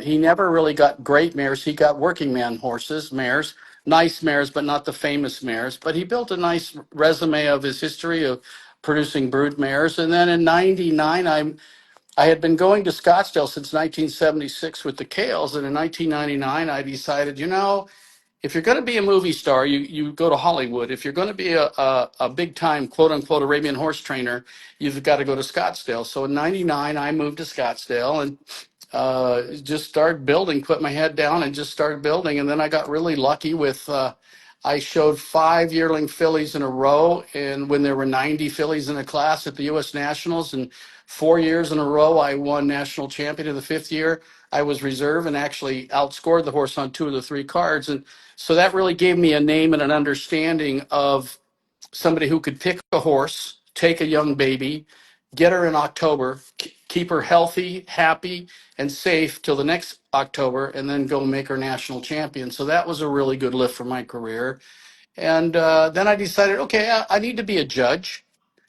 He never really got great mares. He got working man horses, mares, nice mares, but not the famous mares. But he built a nice resume of his history of producing brood mares. And then in '99, I had been going to Scottsdale since 1976 with the Kales. And in 1999, I decided, if you're going to be a movie star, you go to Hollywood. If you're going to be a big time, quote unquote, Arabian horse trainer, you've got to go to Scottsdale. So in '99, I moved to Scottsdale and just started building, put my head down and just started building. And then I got really lucky with, I showed 5 yearling fillies in a row. And when there were 90 fillies in a class at the U.S. Nationals, and 4 years in a row, I won national champion. In the 5th year, I was reserve and actually outscored the horse on 2 of the 3 cards. And so that really gave me a name and an understanding of somebody who could pick a horse, take a young baby, get her in October, keep her healthy, happy, and safe till the next October, and then go make her national champion. So that was a really good lift for my career. And then I decided, okay, I need to be a judge.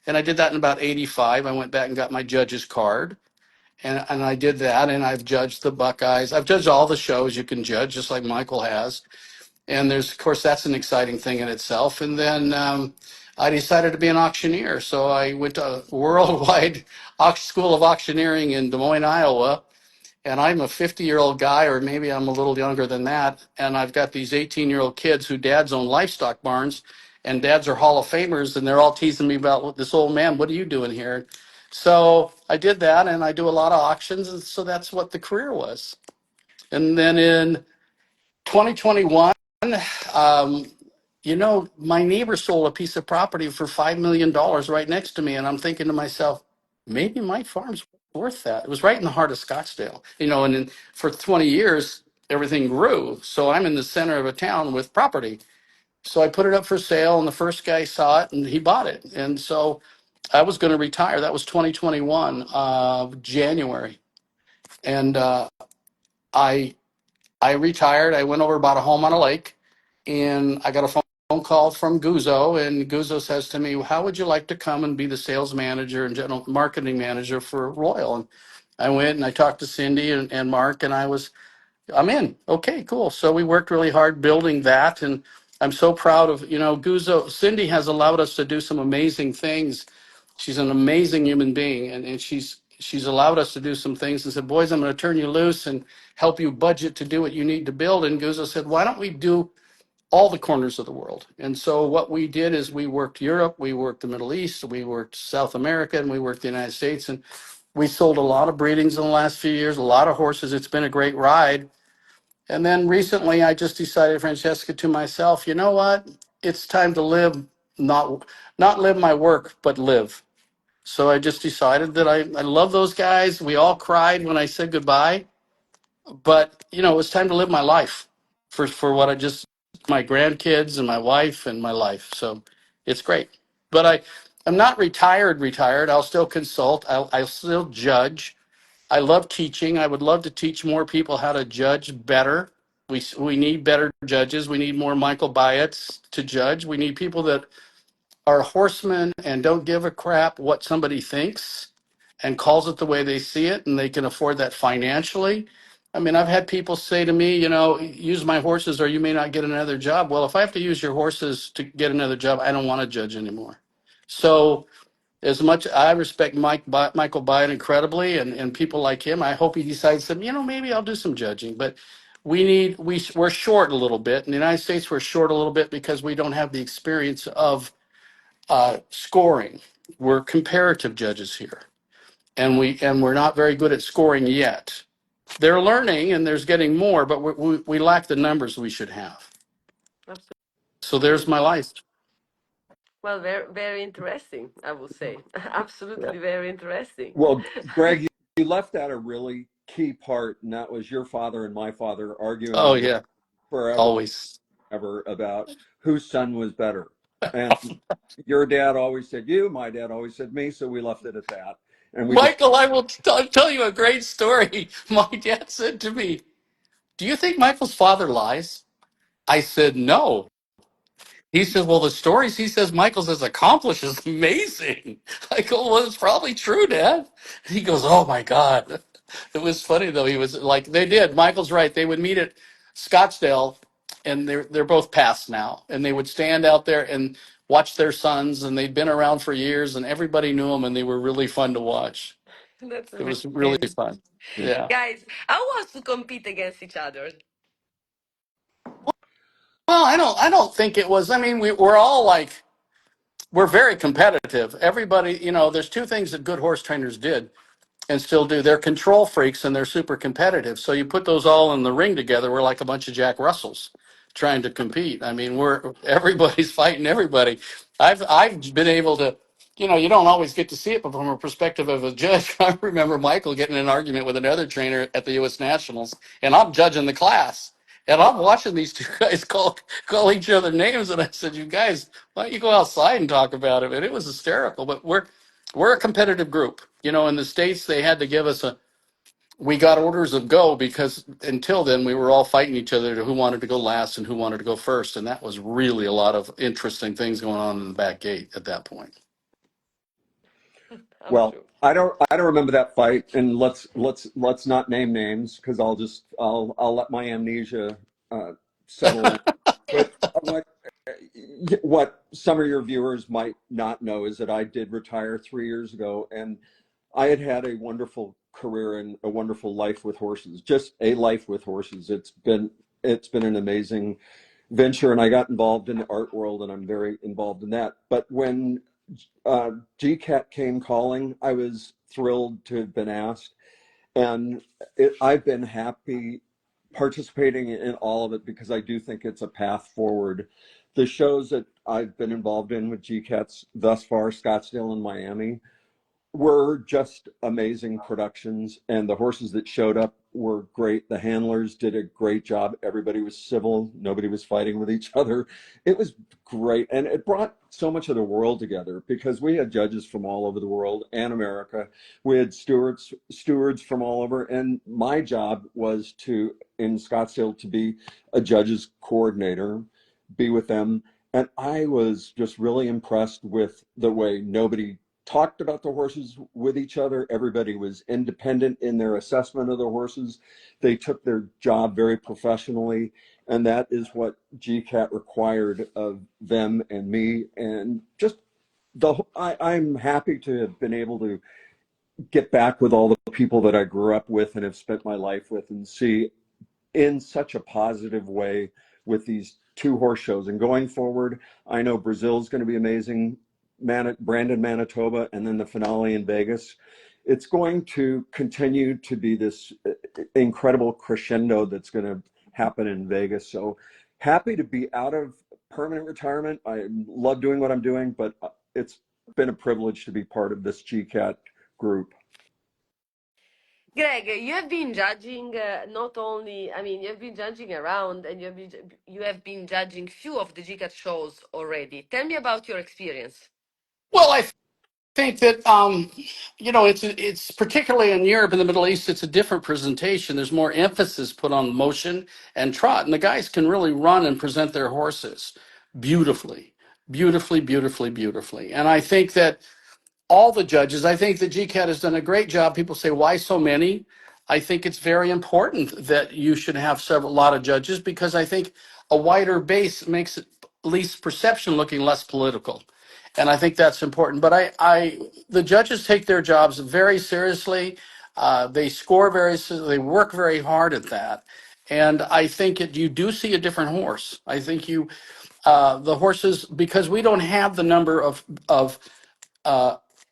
And I did that in about '85. I went back and got my judge's card. And I did that, and I've judged the Buckeyes. I've judged all the shows you can judge, just like Michael has. And of course, that's an exciting thing in itself. And then I decided to be an auctioneer. So I went to a worldwide school of auctioneering in Des Moines, Iowa. And I'm a 50-year-old guy, or maybe I'm a little younger than that. And I've got these 18-year-old kids who dads own livestock barns, and dads are Hall of Famers. And they're all teasing me about this old man. What are you doing here? So I did that, and I do a lot of auctions, and so that's what the career was. And then in 2021, um, my neighbor sold a piece of property for $5 million right next to me, and I'm thinking to myself, maybe my farm's worth that. It was right in the heart of Scottsdale, and for 20 years everything grew. So I'm in the center of a town with property. So I put it up for sale, and the first guy saw it, and he bought it. And so I was going to retire. That was 2021, January, and I I retired. I went over, bought a home on a lake, and I got a phone call from Guzzo, and Guzzo says to me, "How would you like to come and be the sales manager and general marketing manager for Royal?" And I went and I talked to Cindy and Mark, and I'm in. Okay, cool. So we worked really hard building that, and I'm so proud of Guzzo. Cindy has allowed us to do some amazing things. She's an amazing human being, and she's allowed us to do some things and said, "Boys, I'm going to turn you loose and help you budget to do what you need to build." And Guzzo said, "Why don't we do all the corners of the world?" And so what we did is we worked Europe, we worked the Middle East, we worked South America, and we worked the United States. And we sold a lot of breedings in the last few years, a lot of horses. It's been a great ride. And then recently I just decided, Francesca, to myself, you know what? It's time to live, not live my work, but live. So I just decided that I love those guys. We all cried when I said goodbye, but it was time to live my life for what my grandkids and my wife and my life. So it's great. But I'm not retired. I'll still consult. I'll still judge. I love teaching. I would love to teach more people how to judge better. We need better judges. We need more Michael Byatts to judge. We need people that are horsemen and don't give a crap what somebody thinks and calls it the way they see it, and they can afford that financially. I mean, I've had people say to me, use my horses or you may not get another job. Well, if I have to use your horses to get another job, I don't want to judge anymore. So as much I respect Michael Byatt incredibly, and people like him, I hope he decides that, maybe I'll do some judging. But we're short a little bit. In the United States, we're short a little bit because we don't have the experience of scoring. We're comparative judges here, and we're not very good at scoring yet. They're learning, and there's getting more, but we lack the numbers we should have. Absolutely. So there's my life. Well, very, very interesting, I would say. Absolutely very interesting. Well, Greg, you left out a really key part, and that was your father and my father Oh arguing yeah, forever always. ever about whose son was better. And your dad always said you, my dad always said me, so we left it at that. And we just Michael, I will tell you a great story. My dad said to me, "Do you think Michael's father lies?" I said, "No." He said, "Well, the stories he says Michael's has accomplished is amazing." I go, "Well, it's probably true, Dad." He goes, "Oh my God." It was funny though. He was like, they did. Michael's right. They would meet at Scottsdale, and they're both passed now. And they would stand out there and watch their sons, and they'd been around for years, and everybody knew them, and they were really fun to watch. That's It was really amazing. fun. Yeah. Guys, how was to compete against each other? Well, I don't think it was. I mean, we're very competitive. Everybody, there's two things that good horse trainers did and still do. They're control freaks and they're super competitive. So you put those all in the ring together, we're like a bunch of Jack Russells trying to compete. I mean, everybody's fighting everybody. I've been able to, you don't always get to see it, but from a perspective of a judge, I remember Michael getting in an argument with another trainer at the U.S. Nationals, and I'm judging the class. And I'm watching these two guys call each other names, and I said, "You guys, why don't you go outside and talk about it?" And it was hysterical. But we're a competitive group. In the States, they had to give us we got orders of go because until then we were all fighting each other to who wanted to go last and who wanted to go first. And that was really a lot of interesting things going on in the back gate at that point. I'm well, sure. I don't remember that fight, and let's not name names because I'll let my amnesia settle in. But what some of your viewers might not know is that I did retire 3 years ago, and I had a wonderful career and a wonderful life with horses, just a life with horses. It's been an amazing venture, and I got involved in the art world, and I'm very involved in that. But when GCAT came calling, I was thrilled to have been asked. And I've been happy participating in all of it because I do think it's a path forward. The shows that I've been involved in with GCATs thus far, Scottsdale and Miami, were just amazing productions, and the horses that showed up were great. The handlers did a great job. Everybody was civil. Nobody was fighting with each other. It was great, and it brought so much of the world together because we had judges from all over the world and America. We had stewards from all over, and my job was to, in Scottsdale, to be a judge's coordinator, be with them. And I was just really impressed with the way nobody talked about the horses with each other. Everybody was independent in their assessment of the horses. They took their job very professionally, and that is what GCAT required of them and me. And just I'm happy to have been able to get back with all the people that I grew up with and have spent my life with, and see in such a positive way with these two horse shows. And going forward, I know Brazil's going to be amazing. Brandon, Manitoba, and then the finale in Vegas. It's going to continue to be this incredible crescendo that's going to happen in Vegas. So happy to be out of permanent retirement. I love doing what I'm doing, but it's been a privilege to be part of this GCAT group. Greg, you have been judging not only, I mean, you have been judging around, and you have been judging few of the GCAT shows already. Tell me about your experience. Well, I think that it's particularly in Europe and the Middle East, it's a different presentation. There's more emphasis put on motion and trot, and the guys can really run and present their horses beautifully, beautifully, beautifully, beautifully. And I think that all the judges, I think the GCAT has done a great job. People say, why so many? I think it's very important that you should have a lot of judges, because I think a wider base makes it, at least perception, looking less political. And I think that's important. But the judges take their jobs very seriously. They score very seriously. They work very hard at that. And I think you do see a different horse. I think the horses, because we don't have the number of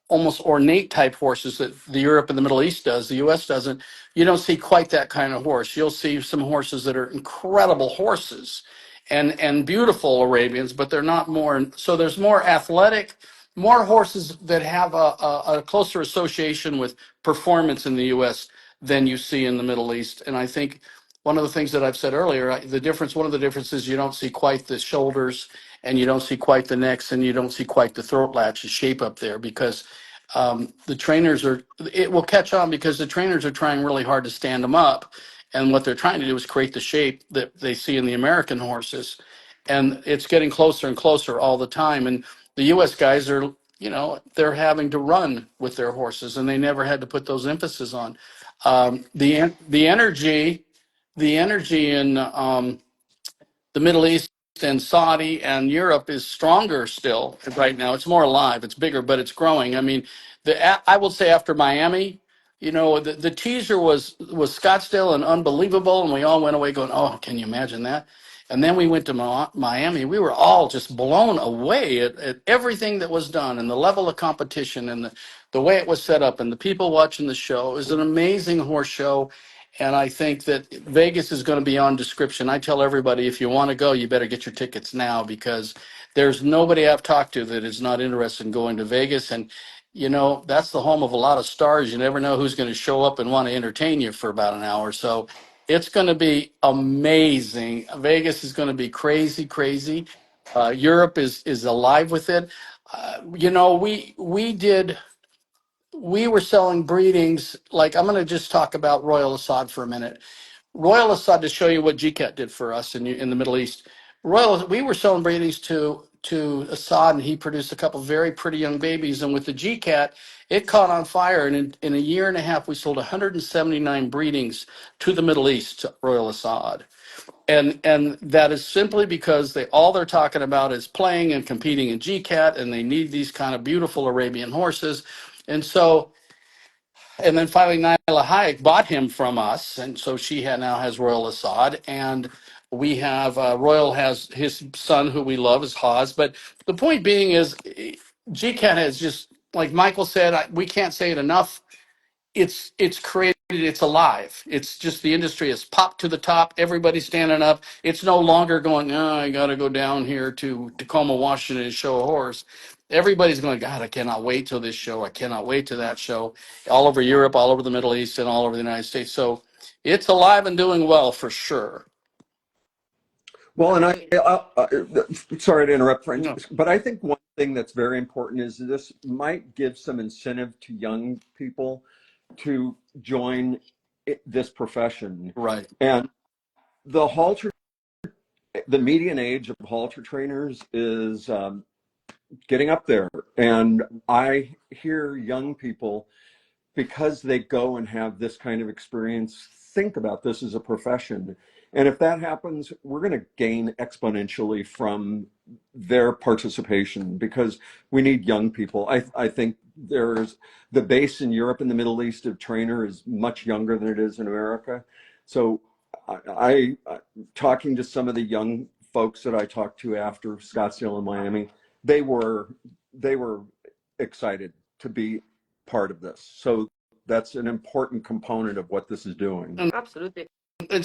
almost ornate type horses that the Europe and the Middle East does, the US doesn't, you don't see quite that kind of horse. You'll see some horses that are incredible horses and beautiful Arabians, but they're not more. So there's more athletic, more horses that have a closer association with performance in the US than you see in the Middle East. And I think one of the things that I've said earlier, one of the differences, you don't see quite the shoulders, and you don't see quite the necks, and you don't see quite the throat latches shape up there, because the trainers it will catch on, because the trainers are trying really hard to stand them up. And what they're trying to do is create the shape that they see in the American horses. And it's getting closer and closer all the time. And the US guys are, they're having to run with their horses, and they never had to put those emphasis on. The energy in the Middle East and Saudi and Europe is stronger still right now. It's more alive, it's bigger, but it's growing. I mean, I will say after Miami, the teaser was Scottsdale and unbelievable, and we all went away going, oh, can you imagine that? And then we went to Miami. We were all just blown away at everything that was done, and the level of competition, and the way it was set up, and the people watching the show. It was an amazing horse show. And I think that Vegas is going to be on description. I tell everybody, if you want to go, you better get your tickets now, because there's nobody I've talked to that is not interested in going to Vegas. And, that's the home of a lot of stars. You never know who's going to show up and want to entertain you for about an hour. So it's going to be amazing. Vegas is going to be crazy, crazy. Europe is alive with it. We were selling breedings. Like, I'm going to just talk about Royal Assad for a minute. Royal Assad, to show you what GCAT did for us in the Middle East. We were selling breedings to Assad, and he produced a couple very pretty young babies. And with the GCAT, it caught on fire. And in a year and a half, we sold 179 breedings to the Middle East, to Royal Assad. And that is simply because all they're talking about is playing and competing in GCAT, and they need these kind of beautiful Arabian horses. And then finally, 𝗜ḷ𝘀𝗀𝗿 bought him from us, and so she now has Royal Assad, and we have Royal has his son, who we love, is Haas. But the point being is, GCAT has just, like Michael said, we can't say it enough. It's created, it's alive. It's just the industry has popped to the top. Everybody's standing up. It's no longer going, oh, I got to go down here to Tacoma, Washington and show a horse. Everybody's going, God, I cannot wait till this show. I cannot wait to that show. All over Europe, all over the Middle East, and all over the United States. So it's alive and doing well for sure. Well, and sorry to interrupt, French, No. but I think one thing that's very important is this might give some incentive to young people to join this profession. Right. And the median age of halter trainers is getting up there. And I hear young people, because they go and have this kind of experience, think about this as a profession. And if that happens, we're going to gain exponentially from their participation, because we need young people. I think there's the base in Europe and the Middle East of trainer is much younger than it is in America. So I talking to some of the young folks that I talked to after Scottsdale and Miami, they were excited to be part of this. So that's an important component of what this is doing. Absolutely. And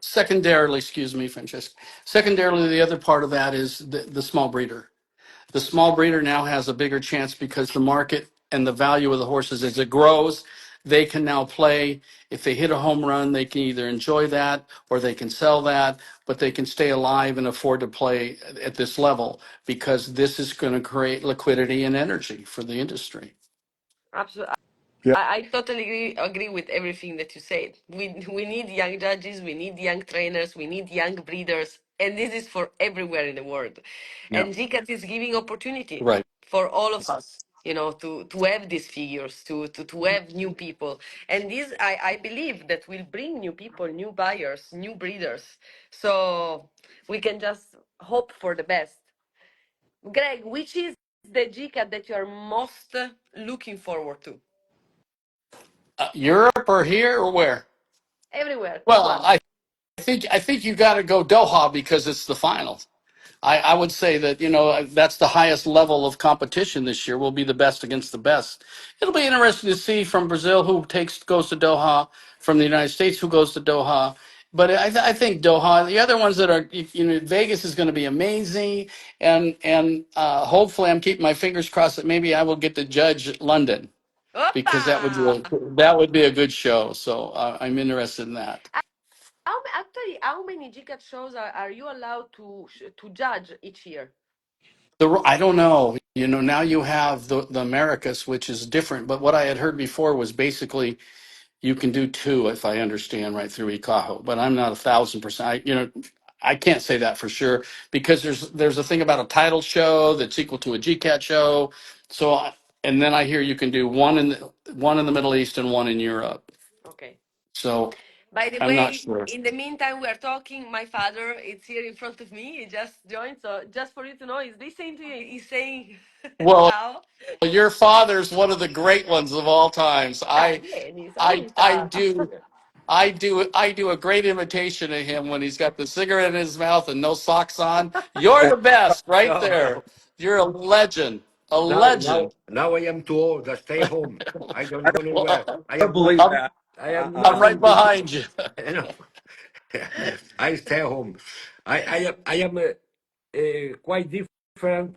secondarily, excuse me, Francesca. Secondarily, the other part of that is the small breeder. The small breeder now has a bigger chance because the market and the value of the horses as it grows, they can now play. If they hit a home run, they can either enjoy that or they can sell that, but they can stay alive and afford to play at this level because this is going to create liquidity and energy for the industry. Absolutely. Yeah. I totally agree with everything that you said. We need young judges, we need young trainers, we need young breeders, and this is for everywhere in the world. Yeah. And GCAT is giving opportunity Right. for all of us, to have these figures, to have new people. And this, I believe that will bring new people, new buyers, new breeders. So we can just hope for the best. Greg, which is the GCAT that you are most looking forward to? Europe or here or where? Everywhere. Pick Well, one. I think you got to go Doha because it's the finals. I would say that, that's the highest level of competition this year. Will be the best against the best. It'll be interesting to see from Brazil who goes to Doha, from the United States who goes to Doha. But I think Doha, the other ones that are, Vegas is going to be amazing, and hopefully I'm keeping my fingers crossed that maybe I will get to judge London because Opa! that would be a good show. So I'm interested in that. How many GCAT shows are you allowed to judge each year? I don't know. Now you have the Americas, which is different. But what I had heard before was basically you can do two, if I understand right, through ECAHO. But I'm not 1,000%. I can't say that for sure because there's a thing about a title show that's equal to a GCAT show. So and then I hear you can do one in the Middle East and one in Europe. Okay. So By the I'm not way, sure. in the meantime, we are talking. My father is here in front of me. He just joined. So just for you to know, he's listening to you. He's saying Well, ciao. your father's one of the great ones of all times. Dai, vieni, I I saluta. do I do a great imitation of him when he's got the cigarette in his mouth and no socks on. You're the best, right No, there. no. You're a legend, a Now, now, legend. now I am too old. I stay home. I don't I go nowhere. Well, I don't am believe nothing. that. I am I'm right nothing to do. behind you. You know. I stay home. I am quite different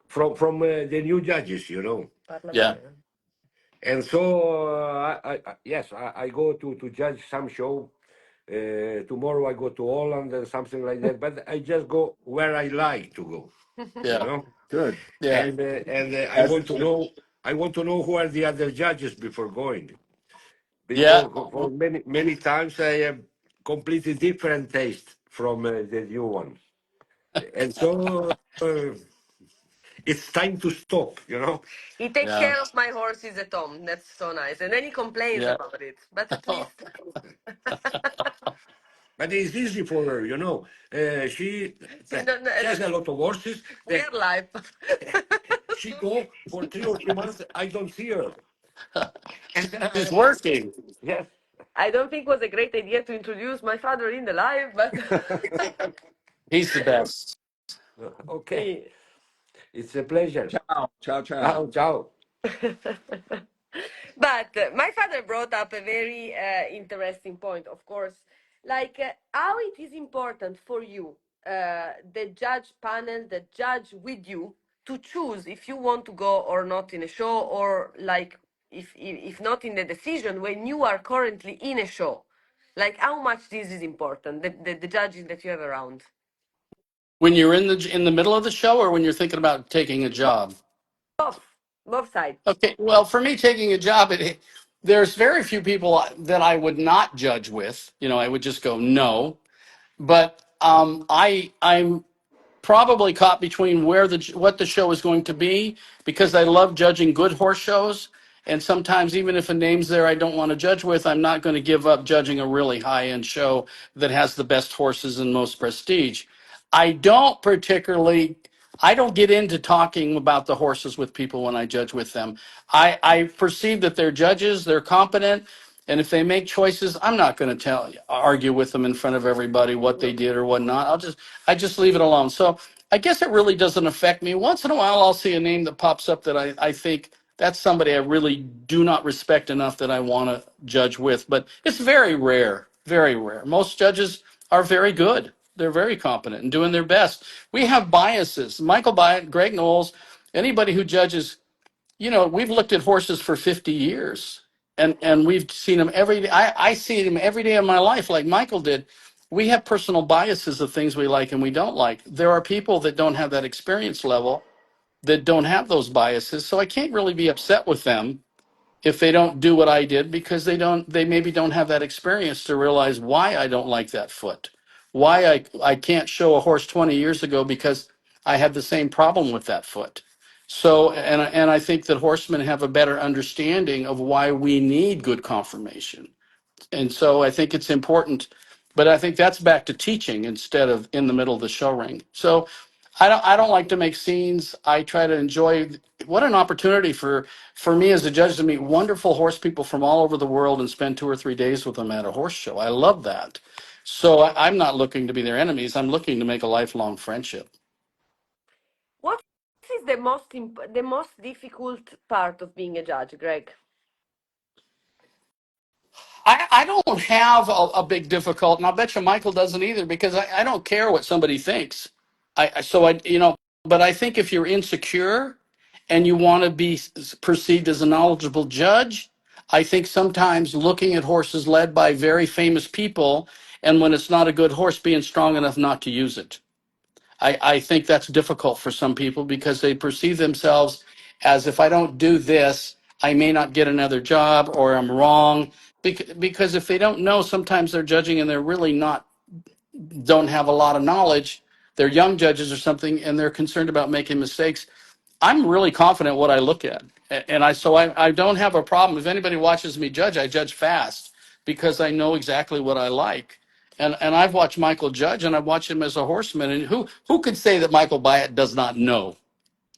from the new judges, you know. Parla Yeah, bene. And so yes, I go to judge some show. Tomorrow I go to Holland and something like that. But I just go where I like to go, you yeah, know. Good. yeah, And I As want to know. I want to know who are the other judges before going, yeah. because for many times I have completely different taste from the new ones, and so it's time to stop. You know. He takes Yeah, care of my horses at home. That's so nice. And then he complains yeah. about it. But at least But it's easy for her, you know. She she don't, she has a lot of horses. we are live. She go for 3 or 4 months. I don't see her, and then I He's have to. working. Yes. I don't think it was a great idea to introduce my father in the live, but He's the best. Okay. he- It's a pleasure. Ciao, ciao, ciao. Ciao, ciao. But my father brought up a very interesting point, of course, like how it is important for you, the judge panel, the judge with you, to choose if you want to go or not in a show, or like if not in the decision when you are currently in a show, like how much this is important, the judges that you have around. When you're in the middle of the show, or when you're thinking about taking a job? Both, both sides. Okay, well, for me, taking a job, there's very few people that I would not judge with. You know, I would just go no. But I'm probably caught between what the show is going to be, because I love judging good horse shows, and sometimes even if a name's there I don't want to judge with, I'm not going to give up judging a really high-end show that has the best horses and most prestige. I don't get into talking about the horses with people when I judge with them. I perceive that they're judges, they're competent, and if they make choices, I'm not going to argue with them in front of everybody what they did or what not. I just leave it alone. So I guess it really doesn't affect me. Once in a while, I'll see a name that pops up that I think that's somebody I really do not respect enough that I want to judge with. But it's very rare, very rare. Most judges are very good. They're very competent and doing their best. We have biases. Michael Byatt, Greg Knowles, anybody who judges, you know, we've looked at horses for 50 years, and we've seen them every day. I see them every day of my life, like Michael did. We have personal biases of things we like and we don't like. There are people that don't have that experience level, that don't have those biases, so I can't really be upset with them if they don't do what I did, because they maybe don't have that experience to realize why I don't like that foot, why I can't show a horse 20 years ago because I had the same problem with that foot. So, and I think that horsemen have a better understanding of why we need good conformation. And so I think it's important, but I think that's back to teaching instead of in the middle of the show ring. So I don't like to make scenes. I try to enjoy. What an opportunity for me as a judge to meet wonderful horse people from all over the world and spend 2 or 3 days with them at a horse show. I love that. So I'm not looking to be their enemies. I'm looking to make a lifelong friendship. What is the most difficult part of being a judge, Greg? I don't have a big difficulty, and I'll bet you Michael doesn't either, because I don't care what somebody thinks. But I think if you're insecure and you want to be perceived as a knowledgeable judge, I think sometimes looking at horses led by very famous people, and when it's not a good horse, being strong enough not to use it. I think that's difficult for some people because they perceive themselves as, if I don't do this, I may not get another job, or I'm wrong. Because if they don't know, sometimes they're judging and they're really don't have a lot of knowledge. They're young judges or something, and they're concerned about making mistakes. I'm really confident what I look at. And I don't have a problem. If anybody watches me judge, I judge fast because I know exactly what I like. And I've watched Michael judge, and I've watched him as a horseman. And who could say that Michael Byatt does not know?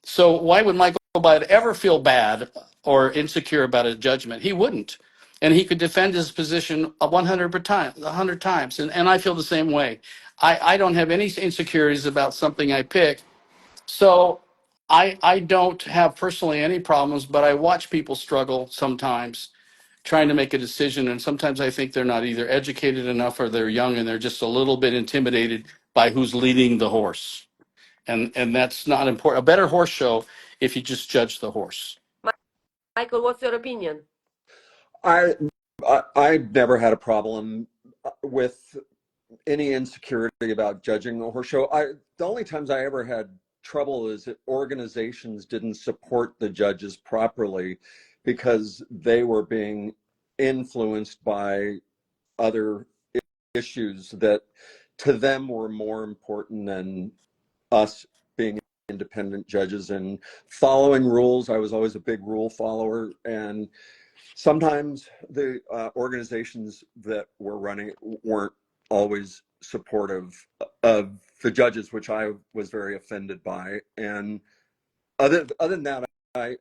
So why would Michael Byatt ever feel bad or insecure about a judgment? He wouldn't. And he could defend his position 100 times. And I feel the same way. I don't have any insecurities about something I pick. So I don't have personally any problems, but I watch people struggle sometimes trying to make a decision. And sometimes I think they're not either educated enough, or they're young and they're just a little bit intimidated by who's leading the horse. And that's not important. A better horse show if you just judge the horse. Michael, what's your opinion? I never had a problem with any insecurity about judging a horse show. The only times I ever had trouble is that organizations didn't support the judges properly because they were being influenced by other issues that to them were more important than us being independent judges and following rules. I was always a big rule follower, and sometimes the organizations that were running it weren't always supportive of the judges, which I was very offended by. And other than that, I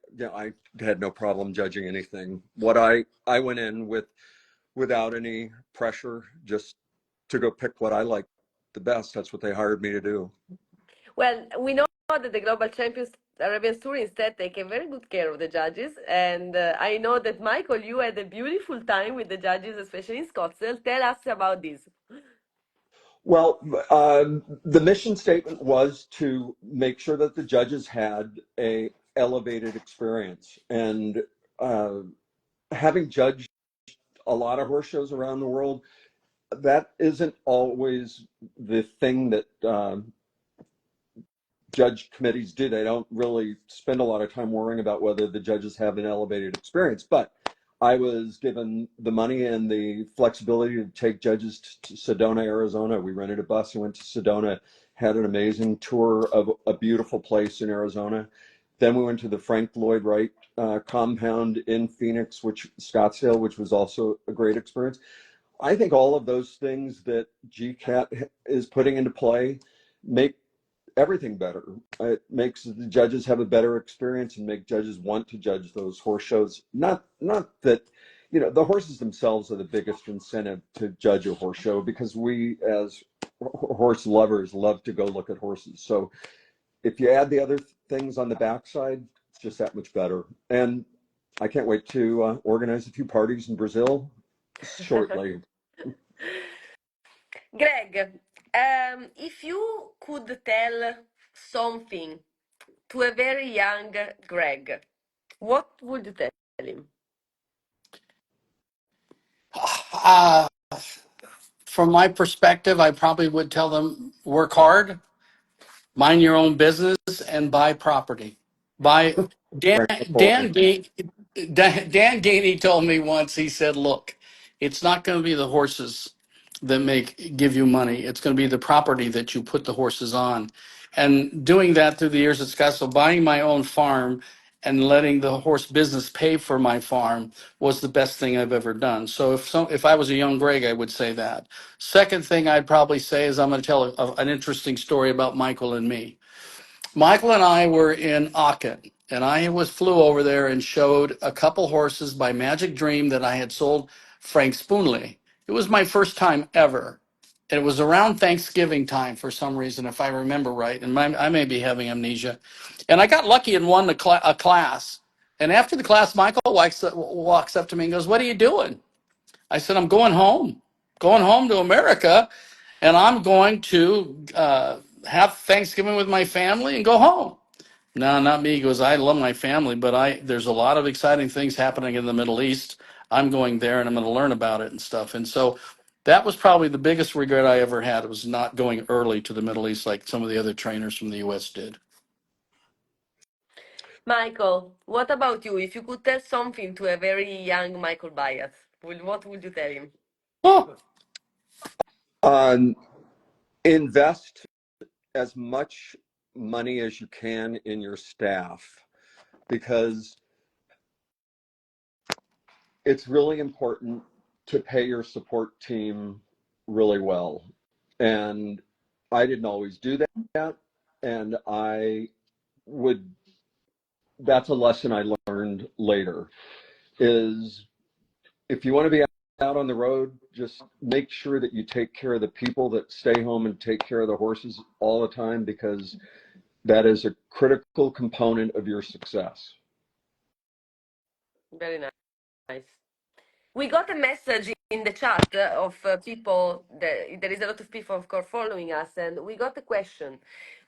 had no problem judging anything. What I went in without any pressure, just to go pick what I liked the best. That's what they hired me to do. Well, we know that the Global Champions Arabian Tour instead take a very good care of the judges. And I know that, Michael, you had a beautiful time with the judges, especially in Scottsdale. Tell us about this. Well, the mission statement was to make sure that the judges had a elevated experience. And having judged a lot of horse shows around the world, that isn't always the thing that judge committees do. They don't really spend a lot of time worrying about whether the judges have an elevated experience. But I was given the money and the flexibility to take judges to Sedona, Arizona. We rented a bus and went to Sedona, had an amazing tour of a beautiful place in Arizona. Then we went to the Frank Lloyd Wright compound in Phoenix, Scottsdale, which was also a great experience. I think all of those things that GCAT is putting into play make everything better. It makes the judges have a better experience and make judges want to judge those horse shows. Not that, the horses themselves are the biggest incentive to judge a horse show, because we as horse lovers love to go look at horses. So if you add the other things on the backside, it's just that much better. And I can't wait to organize a few parties in Brazil shortly. Greg, if you could tell something to a very young Greg, what would you tell him? From my perspective, I probably would tell them work hard, mind your own business, and buy property. Buy Dan Very Dan important. Ga- Dan Ganey told me once. He said, "Look, it's not going to be the horses that give you money. It's going to be the property that you put the horses on." And doing that through the years at Scottsdale, buying my own farm and letting the horse business pay for my farm was the best thing I've ever done. So if I was a young Greg, I would say that. Second thing I'd probably say is I'm going to tell an interesting story about Michael and me. Michael and I were in Aachen, and flew over there and showed a couple horses by Magic Dream that I had sold 𝗶𝘀𝗀𝗿. It was my first time ever. And it was around Thanksgiving time for some reason, if I remember right. And I may be having amnesia. And I got lucky and won a class. And after the class, Michael walks up to me and goes, "What are you doing?" I said, "I'm going home to America, and I'm going to have Thanksgiving with my family and go home." No, not me. He goes, "I love my family, but there's a lot of exciting things happening in the Middle East. I'm going there and I'm going to learn about it and stuff." And so that was probably the biggest regret I ever had, was not going early to the Middle East like some of the other trainers from the US did. Michael, what about you? If you could tell something to a very young Michael Byatt, what would you tell him? Oh, Invest as much money as you can in your staff, because it's really important to pay your support team really well. And I didn't always do that. And that's a lesson I learned later, is if you want to be out on the road, just make sure that you take care of the people that stay home and take care of the horses all the time, because that is a critical component of your success. Very nice. We got a message in the chat of people. There is a lot of people, of course, following us, and we got a question.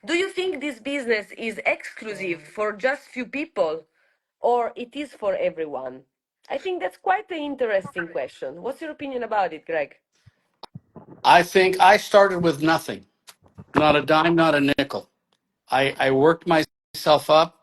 Do you think this business is exclusive for just few people, or it is for everyone? I think that's quite an interesting question. What's your opinion about it, Greg? I think I started with nothing, not a dime, not a nickel. I worked myself up.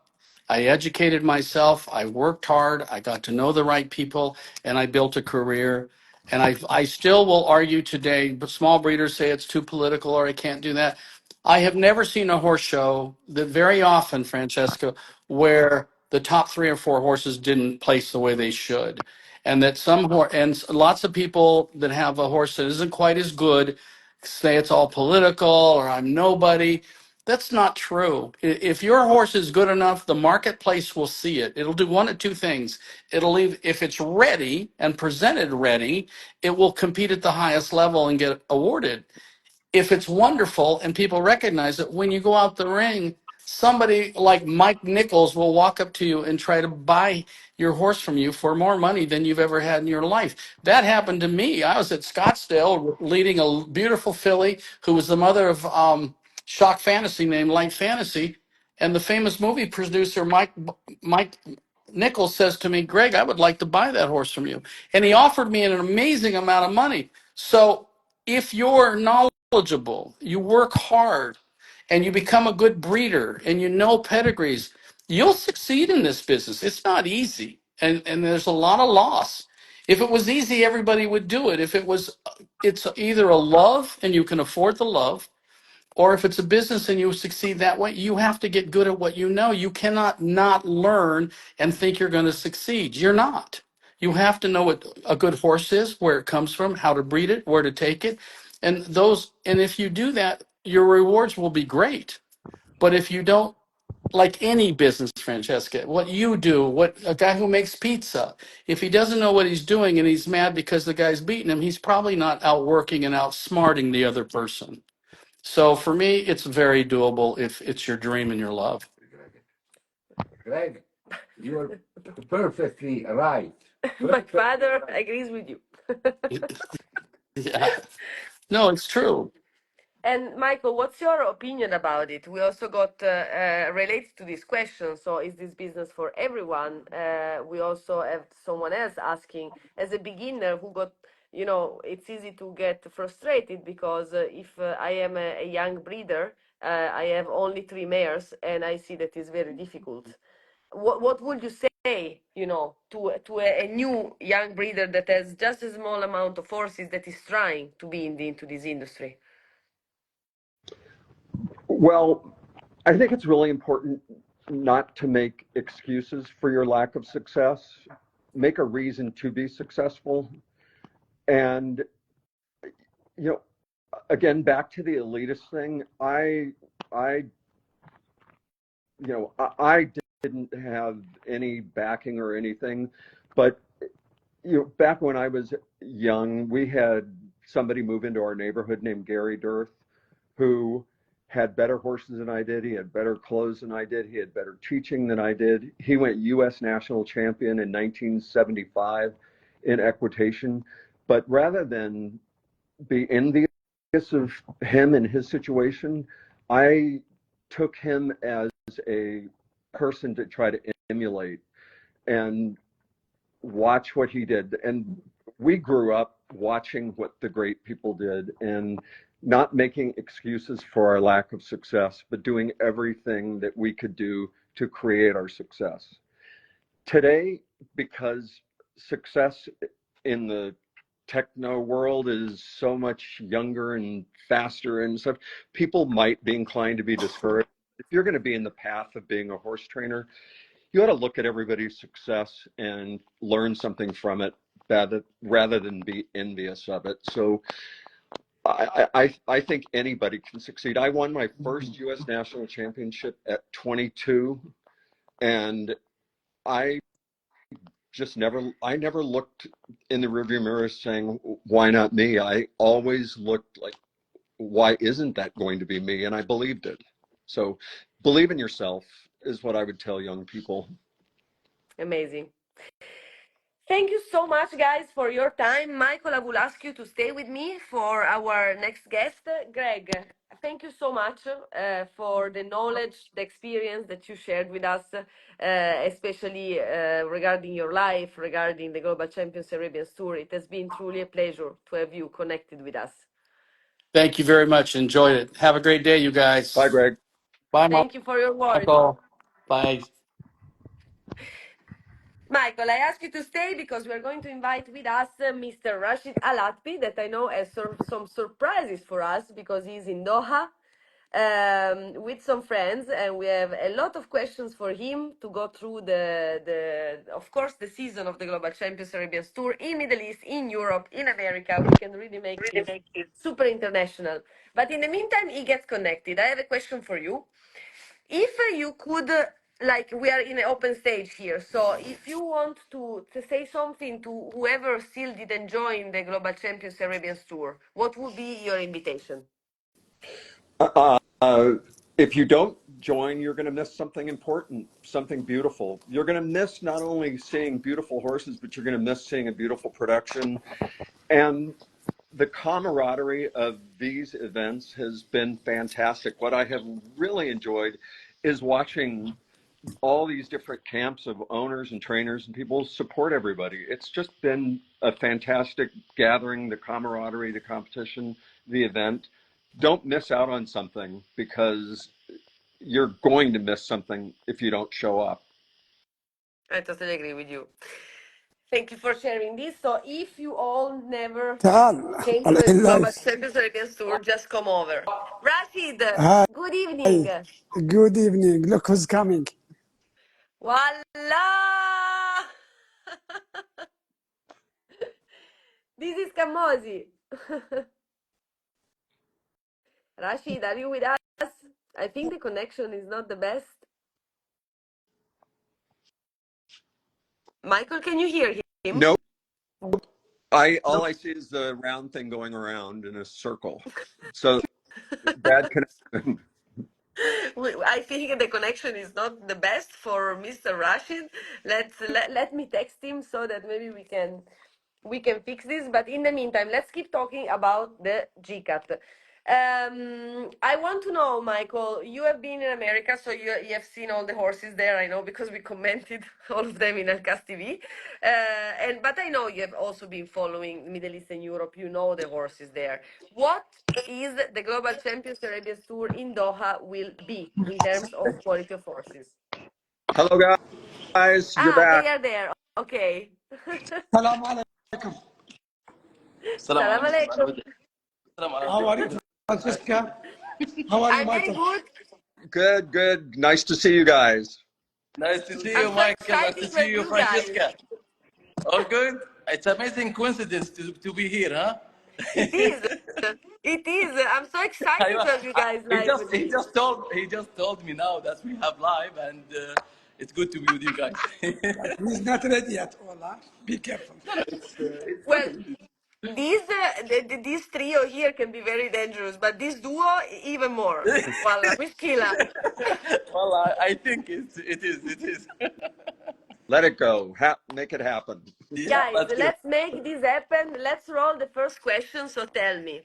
I educated myself. I worked hard. I got to know the right people, and I built a career. And I still will argue today, but small breeders say it's too political or I can't do that. I have never seen a horse show that very often, Francesca, where the top 3 or 4 horses didn't place the way they should. And that and lots of people that have a horse that isn't quite as good say it's all political or I'm nobody. That's not true. If your horse is good enough, the marketplace will see it. It'll do one of two things. If it's ready and presented ready, it will compete at the highest level and get awarded. If it's wonderful and people recognize it, when you go out the ring, somebody like Mike Nichols will walk up to you and try to buy your horse from you for more money than you've ever had in your life. That happened to me. I was at Scottsdale leading a beautiful filly who was the mother of Shock Fantasy named Light Fantasy. And the famous movie producer, Mike Nichols, says to me, Greg, I would like to buy that horse from you. And he offered me an amazing amount of money. So if you're knowledgeable, you work hard, and you become a good breeder and you know pedigrees, you'll succeed in this business. It's not easy. And there's a lot of loss. If it was easy, everybody would do it. If it was, it's either a love and you can afford the love, or if it's a business and you succeed that way, you have to get good at what you know. You cannot not learn and think you're going to succeed. You're not. You have to know what a good horse is, where it comes from, how to breed it, where to take it. And if you do that, your rewards will be great. But if you don't, like any business, Francesca, what you do, what a guy who makes pizza, if he doesn't know what he's doing and he's mad because the guy's beating him, he's probably not outworking and outsmarting the other person. So for me, it's very doable if it's your dream and your love. Greg, you're perfectly right. My father agrees with you. Yeah. No, it's true. And Michael, what's your opinion about it? We also got related to this question. So, is this business for everyone? We also have someone else asking, as a beginner who got, it's easy to get frustrated because if I am a young breeder, I have only 3 mares, and I see that it's very difficult. What would you say, to a new young breeder that has just a small amount of horses that is trying to be into this industry? Well, I think it's really important not to make excuses for your lack of success. Make a reason to be successful. And, again, back to the elitist thing, I didn't have any backing or anything, but back when I was young, we had somebody move into our neighborhood named Gary Dearth, who had better horses than I did. He had better clothes than I did. He had better teaching than I did. He went U.S. National Champion in 1975 in equitation. But rather than be envious of him and his situation, I took him as a person to try to emulate and watch what he did. And we grew up watching what the great people did and not making excuses for our lack of success, but doing everything that we could do to create our success. Today, because success in the techno world is so much younger and faster and stuff, people might be inclined to be discouraged. If you're going to be in the path of being a horse trainer, you ought to look at everybody's success and learn something from it rather than be envious of it. So I think anybody can succeed. I won my first U.S. National Championship at 22, and I never looked in the rearview mirror saying, why not me? I always looked like, why isn't that going to be me? And I believed it. So believe in yourself is what I would tell young people. Amazing. Thank you so much, guys, for your time. Michael, I will ask you to stay with me for our next guest. Greg, thank you so much for the knowledge, the experience that you shared with us, especially regarding your life, regarding the Global Champions Arabians Tour. It has been truly a pleasure to have you connected with us. Thank you very much. Enjoyed it. Have a great day, you guys. Bye, Greg. Bye, Thank you for your words. Michael. Bye. Michael, I ask you to stay because we are going to invite with us Mr. Rashid Al Athba, that I know has some surprises for us because he's in Doha with some friends, and we have a lot of questions for him to go through of course, the season of the Global Champions Arabians Tour in Middle East, in Europe, in America. We can really make this super international. But in the meantime, he gets connected. I have a question for you. If you could, we are in an open stage here, so if you want to say something to whoever still didn't join the Global Champions Arabians Tour, what would be your invitation? If you don't join, you're going to miss something important, something beautiful. You're going to miss not only seeing beautiful horses, but you're going to miss seeing a beautiful production. And the camaraderie of these events has been fantastic. What I have really enjoyed is watching all these different camps of owners and trainers and people support everybody. It's just been a fantastic gathering, the camaraderie, the competition, the event. Don't miss out on something, because you're going to miss something if you don't show up. I totally agree with you. Thank you for sharing this. So if you all never تعال came to على the Global اللايف. Champions Arabians Tour, just come over. Rashid, Hi, good evening. good evening. Look who's coming. Voila! This is 𝗚𝗂𝘀𝗶𝗱𝗲𝗿. Rashid, are you with us? I think the connection is not the best. Michael, can you hear him? Nope. All I see is the round thing going around in a circle. So bad connection. I think the connection is not the best for Mr. Rashid. Let me text him so that maybe we can fix this. But in the meantime, let's keep talking about the GCAT. I want to know, Michael, you have been in America, so you have seen all the horses there, I know, because we commented all of them in 𝗓𝗏 TV. But I know you have also been following Middle East and Europe. You know the horses there. What is the Global Champions Arabians Tour in Doha will be in terms of quality of horses? Hello, guys. You're They back. are there. Okay. السلام عليكم. Salam alaikum. How are you, Francesca? How are you, I'm very Michael? good. Good, good. Nice to see you guys. Nice to see I'm you, so Michael. Nice to excited see for you, you guys. Francesca. All good? It's amazing coincidence to be here, huh? It is. It is. I'm so excited to have you guys he live just with he me. just told he just told me now that we have live, and it's good to be with you guys. But he's not ready yet, Ola. Be careful. It's Well, okay. this trio here can be very dangerous, but this duo even more. Wallah, مشكلة. Well, I think it is. Let it go. Make it happen. Yeah, Guys, let's go. let's make this happen. Let's roll the first question. So tell me,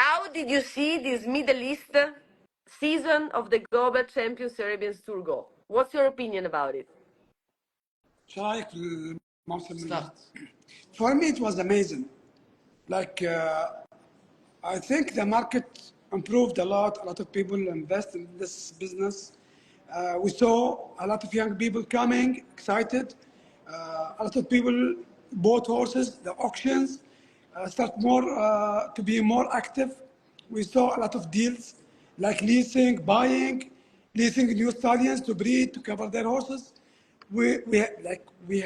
how did you see this Middle East season of the Global Champions Arabians Tour go? What's your opinion about it? شو رايك في الموسم؟ Start. For me, it was amazing. Like, I think the market improved a lot. A lot of people invest in this business. We saw a lot of young people coming, excited. A lot of people bought horses. The auctions start more to be more active. We saw a lot of deals like leasing, buying, leasing new stallions to breed to cover their horses. We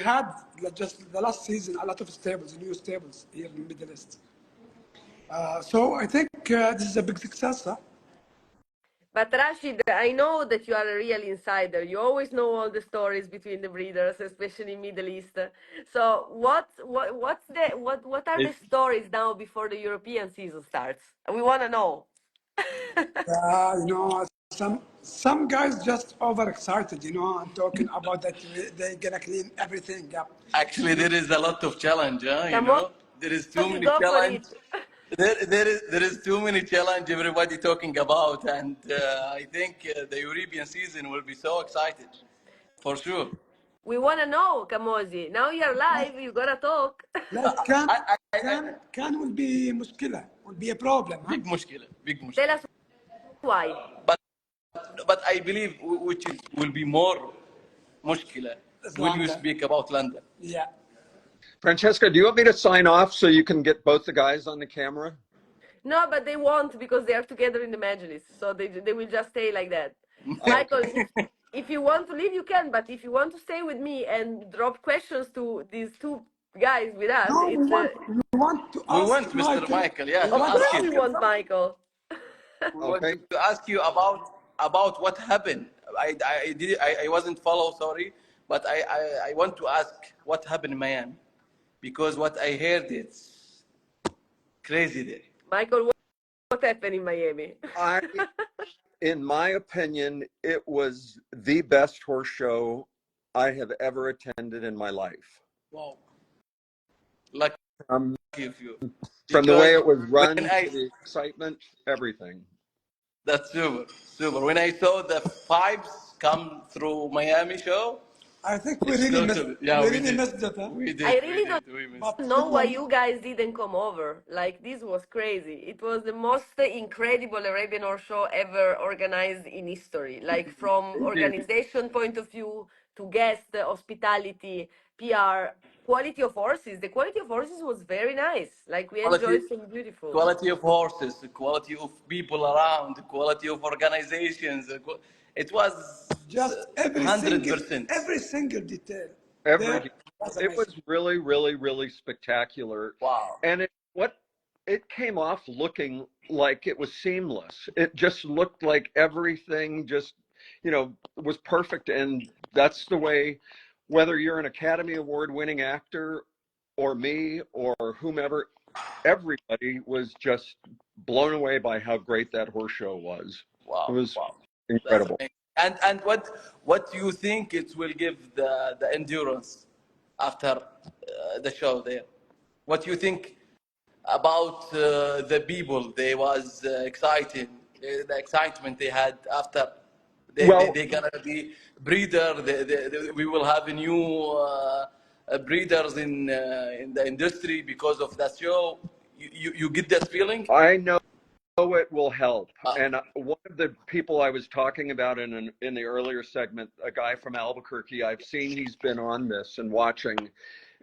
had like, just the last season a lot of stables, new stables here in the Middle East. So I think this is a big success. Huh? But Rashid, I know that you are a real insider. You always know all the stories between the breeders, especially in Middle East. So what are the stories now before the European season starts? We want to know. You know, some guys just overexcited. You know, I'm talking about that they're gonna clean everything up. Actually, there is a lot of challenge, huh? You Come on, know, there is too Ozzy, many go for challenge. it. There is too many challenge everybody talking about, and I think the Arabian season will be so excited, for sure. We want to know, Kamozi. Now you're live. You gotta talk. Like I can will be مشكلة, will be a problem. Huh? big mushkila, big Tell mushkila. us why. But but I believe which is will be more mushkila It's when you London. speak about London. Yeah. Francesca, do you want me to sign off so you can get both the guys on the camera? No, but they won't because they are together in the Majlis. So they will just stay like that. Oh, Michael, okay. if you want to leave, you can. But if you want to stay with me and drop questions to these two guys with us, No, it's we want to We ask want Mr. Michael, yeah, We to of want to ask course ask we him. him want something. Michael. We want Okay. to ask you about what happened. I wasn't follow, sorry, but I want to ask what happened in Miami, because what I heard it's crazy there. Michael, what happened in Miami. In my opinion, it was the best horse show I have ever attended in my life. Wow. Lucky Um, of you. from the way Because it was run when to the excitement, everything. that's super, super. When I saw the pipes come through Miami show, I think we it's really missed. totally, yeah, We we really did. missed it. Huh? We did. I really don't We missed. But know why Finland, you guys didn't come over. Like, this was crazy. It was the most incredible Arabian horse show ever organized in history. Like, from Indeed. organization point of view to guest hospitality, PR, quality of horses. The quality of horses was very nice. Like, we Quality, enjoyed some beautiful. quality of horses, the quality of people around, the quality of organizations. It was just 100%. every single detail Every there was it was amazing. really, really, really spectacular. Wow. And it came off looking like it was seamless. It just looked like everything just, was perfect. And that's the way, whether you're an Academy Award winning actor or me or whomever, everybody was just blown away by how great that horse show was. Wow. It was Wow. That's incredible. amazing. And what do you think it will give the endurance after the show there? What do you think about the people? They was exciting, the excitement they had after Well, they gonna be breeder. We will have a new breeders in the industry because of that show. You get that feeling? I know it will help. And one of the people I was talking about in the earlier segment, a guy from Albuquerque, I've seen he's been on this and watching.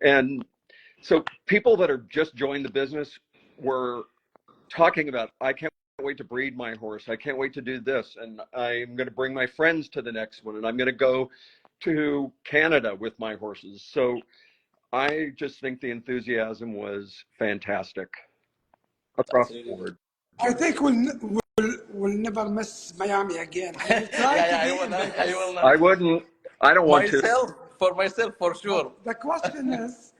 And so people that are just joined the business were talking about, I can't wait to breed my horse. I can't wait to do this. And I'm going to bring my friends to the next one. And I'm going to go to Canada with my horses. So I just think the enthusiasm was fantastic across the board. I think we'll never miss Miami again. I will try to I be will in not. I will Vegas. not. I wouldn't, I don't want to. For myself, for sure. But the question is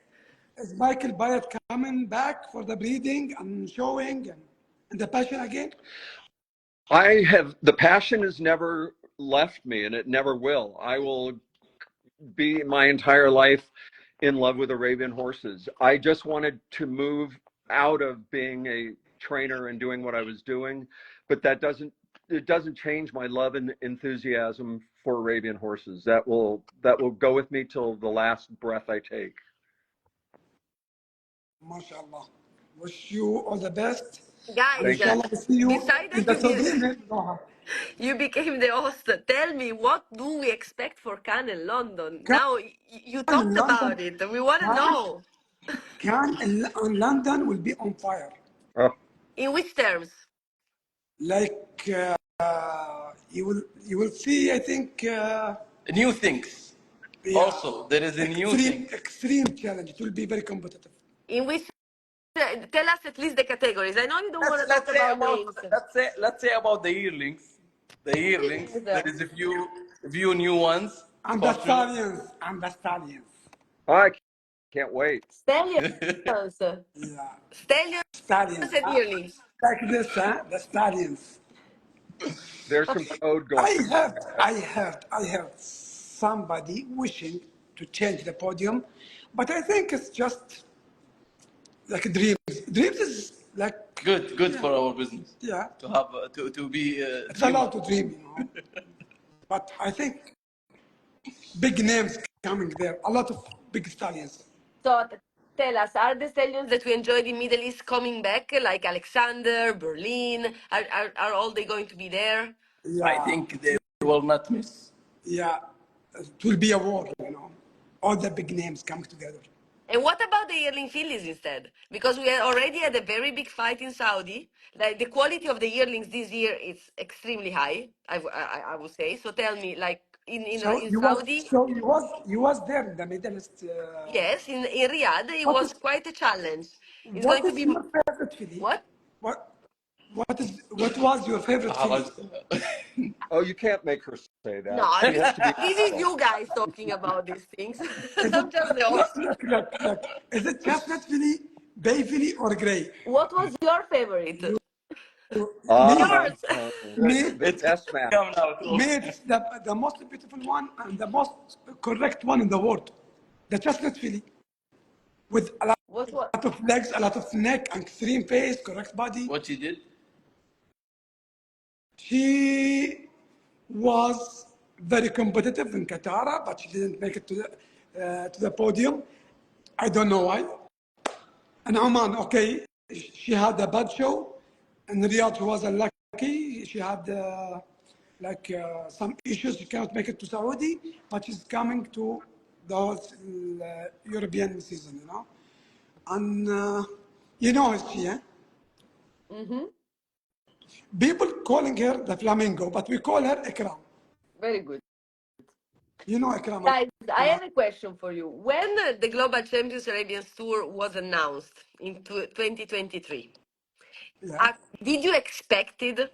Michael Byatt coming back for the breeding and showing and the passion again? The passion has never left me and it never will. I will be my entire life in love with Arabian horses. I just wanted to move out of being a trainer and doing what I was doing, but it doesn't change my love and enthusiasm for Arabian horses. That will go with me till the last breath I take. MashaAllah. Wish you all the best. Guys, Inshallah, we'll see you besides in that the Saudi. you became the host, tell me, what do we expect for Cannes in London? Cannes Now, you in talked London, about it. We want to Cannes, know. Cannes in London will be on fire. Oh, In which terms? Like you will see, I think, New things. yeah, Also, there is a new thing. extreme challenge. It will be very competitive. In which, tell us at least the categories. I know you don't want to talk about names. Let's say about the yearlings. The yearlings. There is a few new ones. And for the sure. stallions. And the stallions. I can't wait. Stallions. Yeah. Stallions Stallions. and yearlings. Like this, huh? The stallions. There's some code going. I heard somebody wishing to change the podium, but I think it's just like dreams. Dreams is like Good for our business. yeah. To have to be. It's allowed to dream, But I think big names coming there. A lot of big stallions. So tell us, are the stallions that we enjoyed in Middle East coming back, like Alexander, Berlin? Are all they going to be there? Yeah. I think they will not miss. Yeah. It will be a war, All the big names coming together. And what about the yearling fillies instead? Because we already had a very big fight in Saudi. Like, the quality of the yearlings this year is extremely high, I would say. So tell me, like in Saudi, You was there in the Middle East. yes, in Riyadh, it What was is quite a challenge. It's what going to is be your favorite filly? what? What was your favorite filly? Oh, you can't make her say that. No, She has to be. this is you guys talking about these things, Is not just the host. look. Is it chestnut filly, bay filly, or grey? What was your favorite? Me, Yours. me, the best match. Come now. me, it's the most beautiful one and the most correct one in the world. The chestnut filly with a lot What? of legs, a lot of neck, and extreme face, correct body. What you did? She was very competitive in Qatar, but she didn't make it to the podium. I don't know why. And Oman, okay, she had a bad show. And Riyadh, she was unlucky. She had some issues. She cannot make it to Saudi, but she's coming to the whole European season, you know. And you know her, she, eh? People calling her the flamingo, but we call her Ikram. Very good. You know Ikram. Guys, I have a question for you. When the Global Champions Arabians Tour was announced in 2023, Yeah. did you expected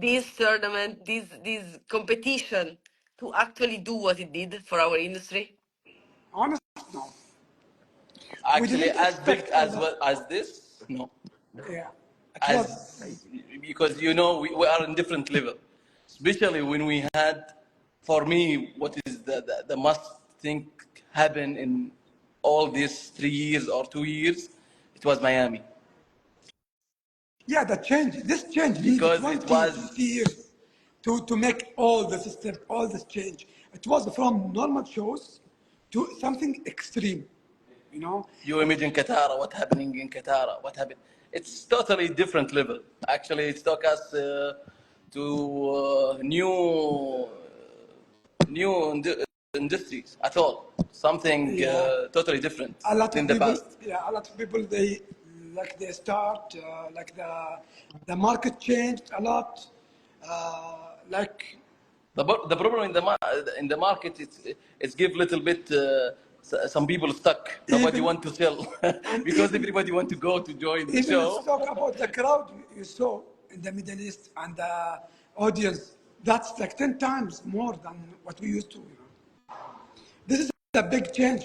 this tournament, this competition to actually do what it did for our industry? Honest, no. We Actually, didn't as big expect as other. well as this, no. Yeah. It As was. because you know we are in different level, especially when we had, for me, what is the must think happen in all these 3 years or 2 years, it was Miami Yeah, the change. This change needed because 20, it was 50 years to make all the system, all this change. It was from normal shows to something extreme, you know. you imagine Qatar, what happening in Qatar, what happened. It's totally different level. Actually, it took us to new industries at all. Something Yeah. totally different A lot than of the people, past. yeah, a lot of people, they start, the market changed a lot. Like, The problem in the market it's give little bit some people stuck. Nobody even, want to sell and because everybody want to go to join the even let's show. talk about the crowd you saw in the Middle East and the audience. That's like 10 times more than what we used to. You know. This is a big change.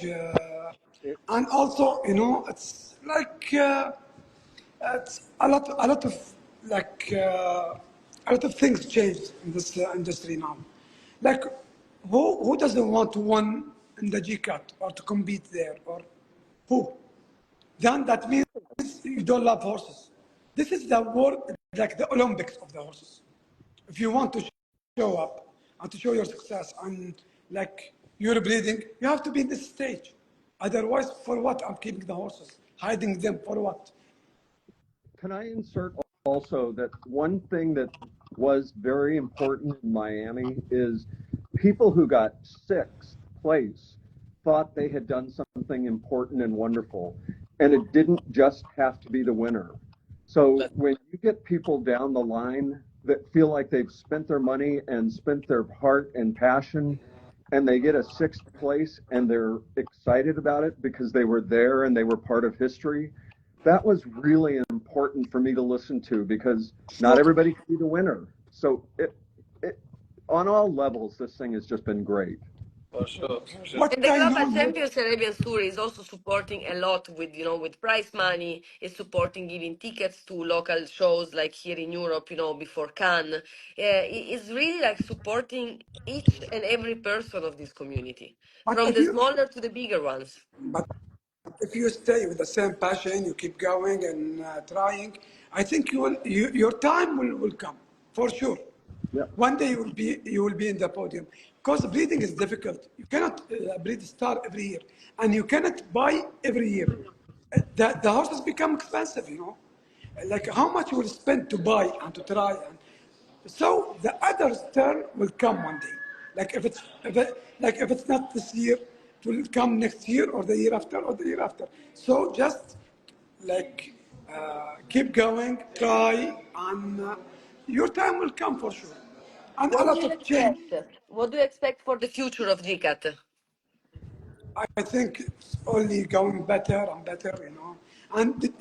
And also, you know, it's like it's a lot of like a lot of things changed in this industry now. Like, who doesn't want to win in the GCAT or to compete there or who? Then that means you don't love horses. This is the world, like the Olympics of the horses. If you want to show up and to show your success and like you're breeding, you have to be in this stage. Otherwise, for what? I'm keeping the horses, hiding them for what? Can I insert also that one thing that was very important in Miami is people who got sixth place thought they had done something important and wonderful, and it didn't just have to be the winner. So when you get people down the line that feel like they've spent their money and spent their heart and passion, and they get a sixth place and they're excited about it because they were there and they were part of history, that was really important for me to listen to because not everybody can be the winner. So on all levels, this thing has just been great. For sure. What And the I Global know here, Champions Arabian Tour is also supporting a lot with, with prize money. It's supporting giving tickets to local shows like here in Europe, before Cannes. It's really like supporting each and every person of this community, but from if the you, smaller to the bigger ones. but if you stay with the same passion, you keep going and trying, I think your time will come for sure. Yeah. One day you will be in the podium because breeding is difficult. You cannot breed a star every year, and you cannot buy every year. The horses become expensive, you know. Like how much you will spend to buy and to try, and so the other turn will come one day. Like if it's not this year, it will come next year or the year after or the year after. So just like keep going, try, and your time will come for sure. And a What do lot you of change. expect? What do you expect for the future of GCAT? I think it's only going better and better, you know. And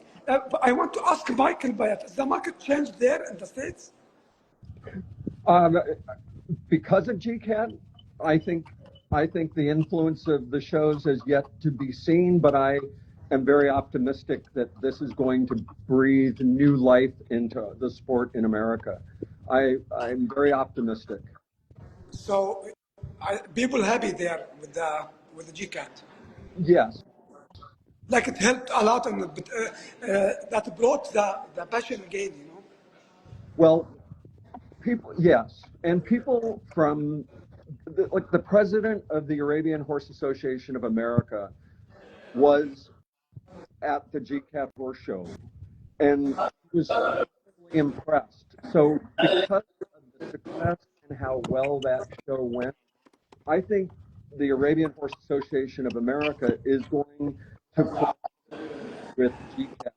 I want to ask Michael Byatt, has the market changed there in the States? Because of GCAT, I think the influence of the shows has yet to be seen, but I am very optimistic that this is going to breathe new life into the sport in America. I'm very optimistic. So, people happy there with the GCAT. Yes. Like it helped a lot, and that brought the passion again. You know. Well, people, yes, and people from like the president of the Arabian Horse Association of America was at the GCAT horse show and was thoroughly impressed. So because of the success and how well that show went, I think the Arabian Horse Association of America is going to cooperate with GCAT,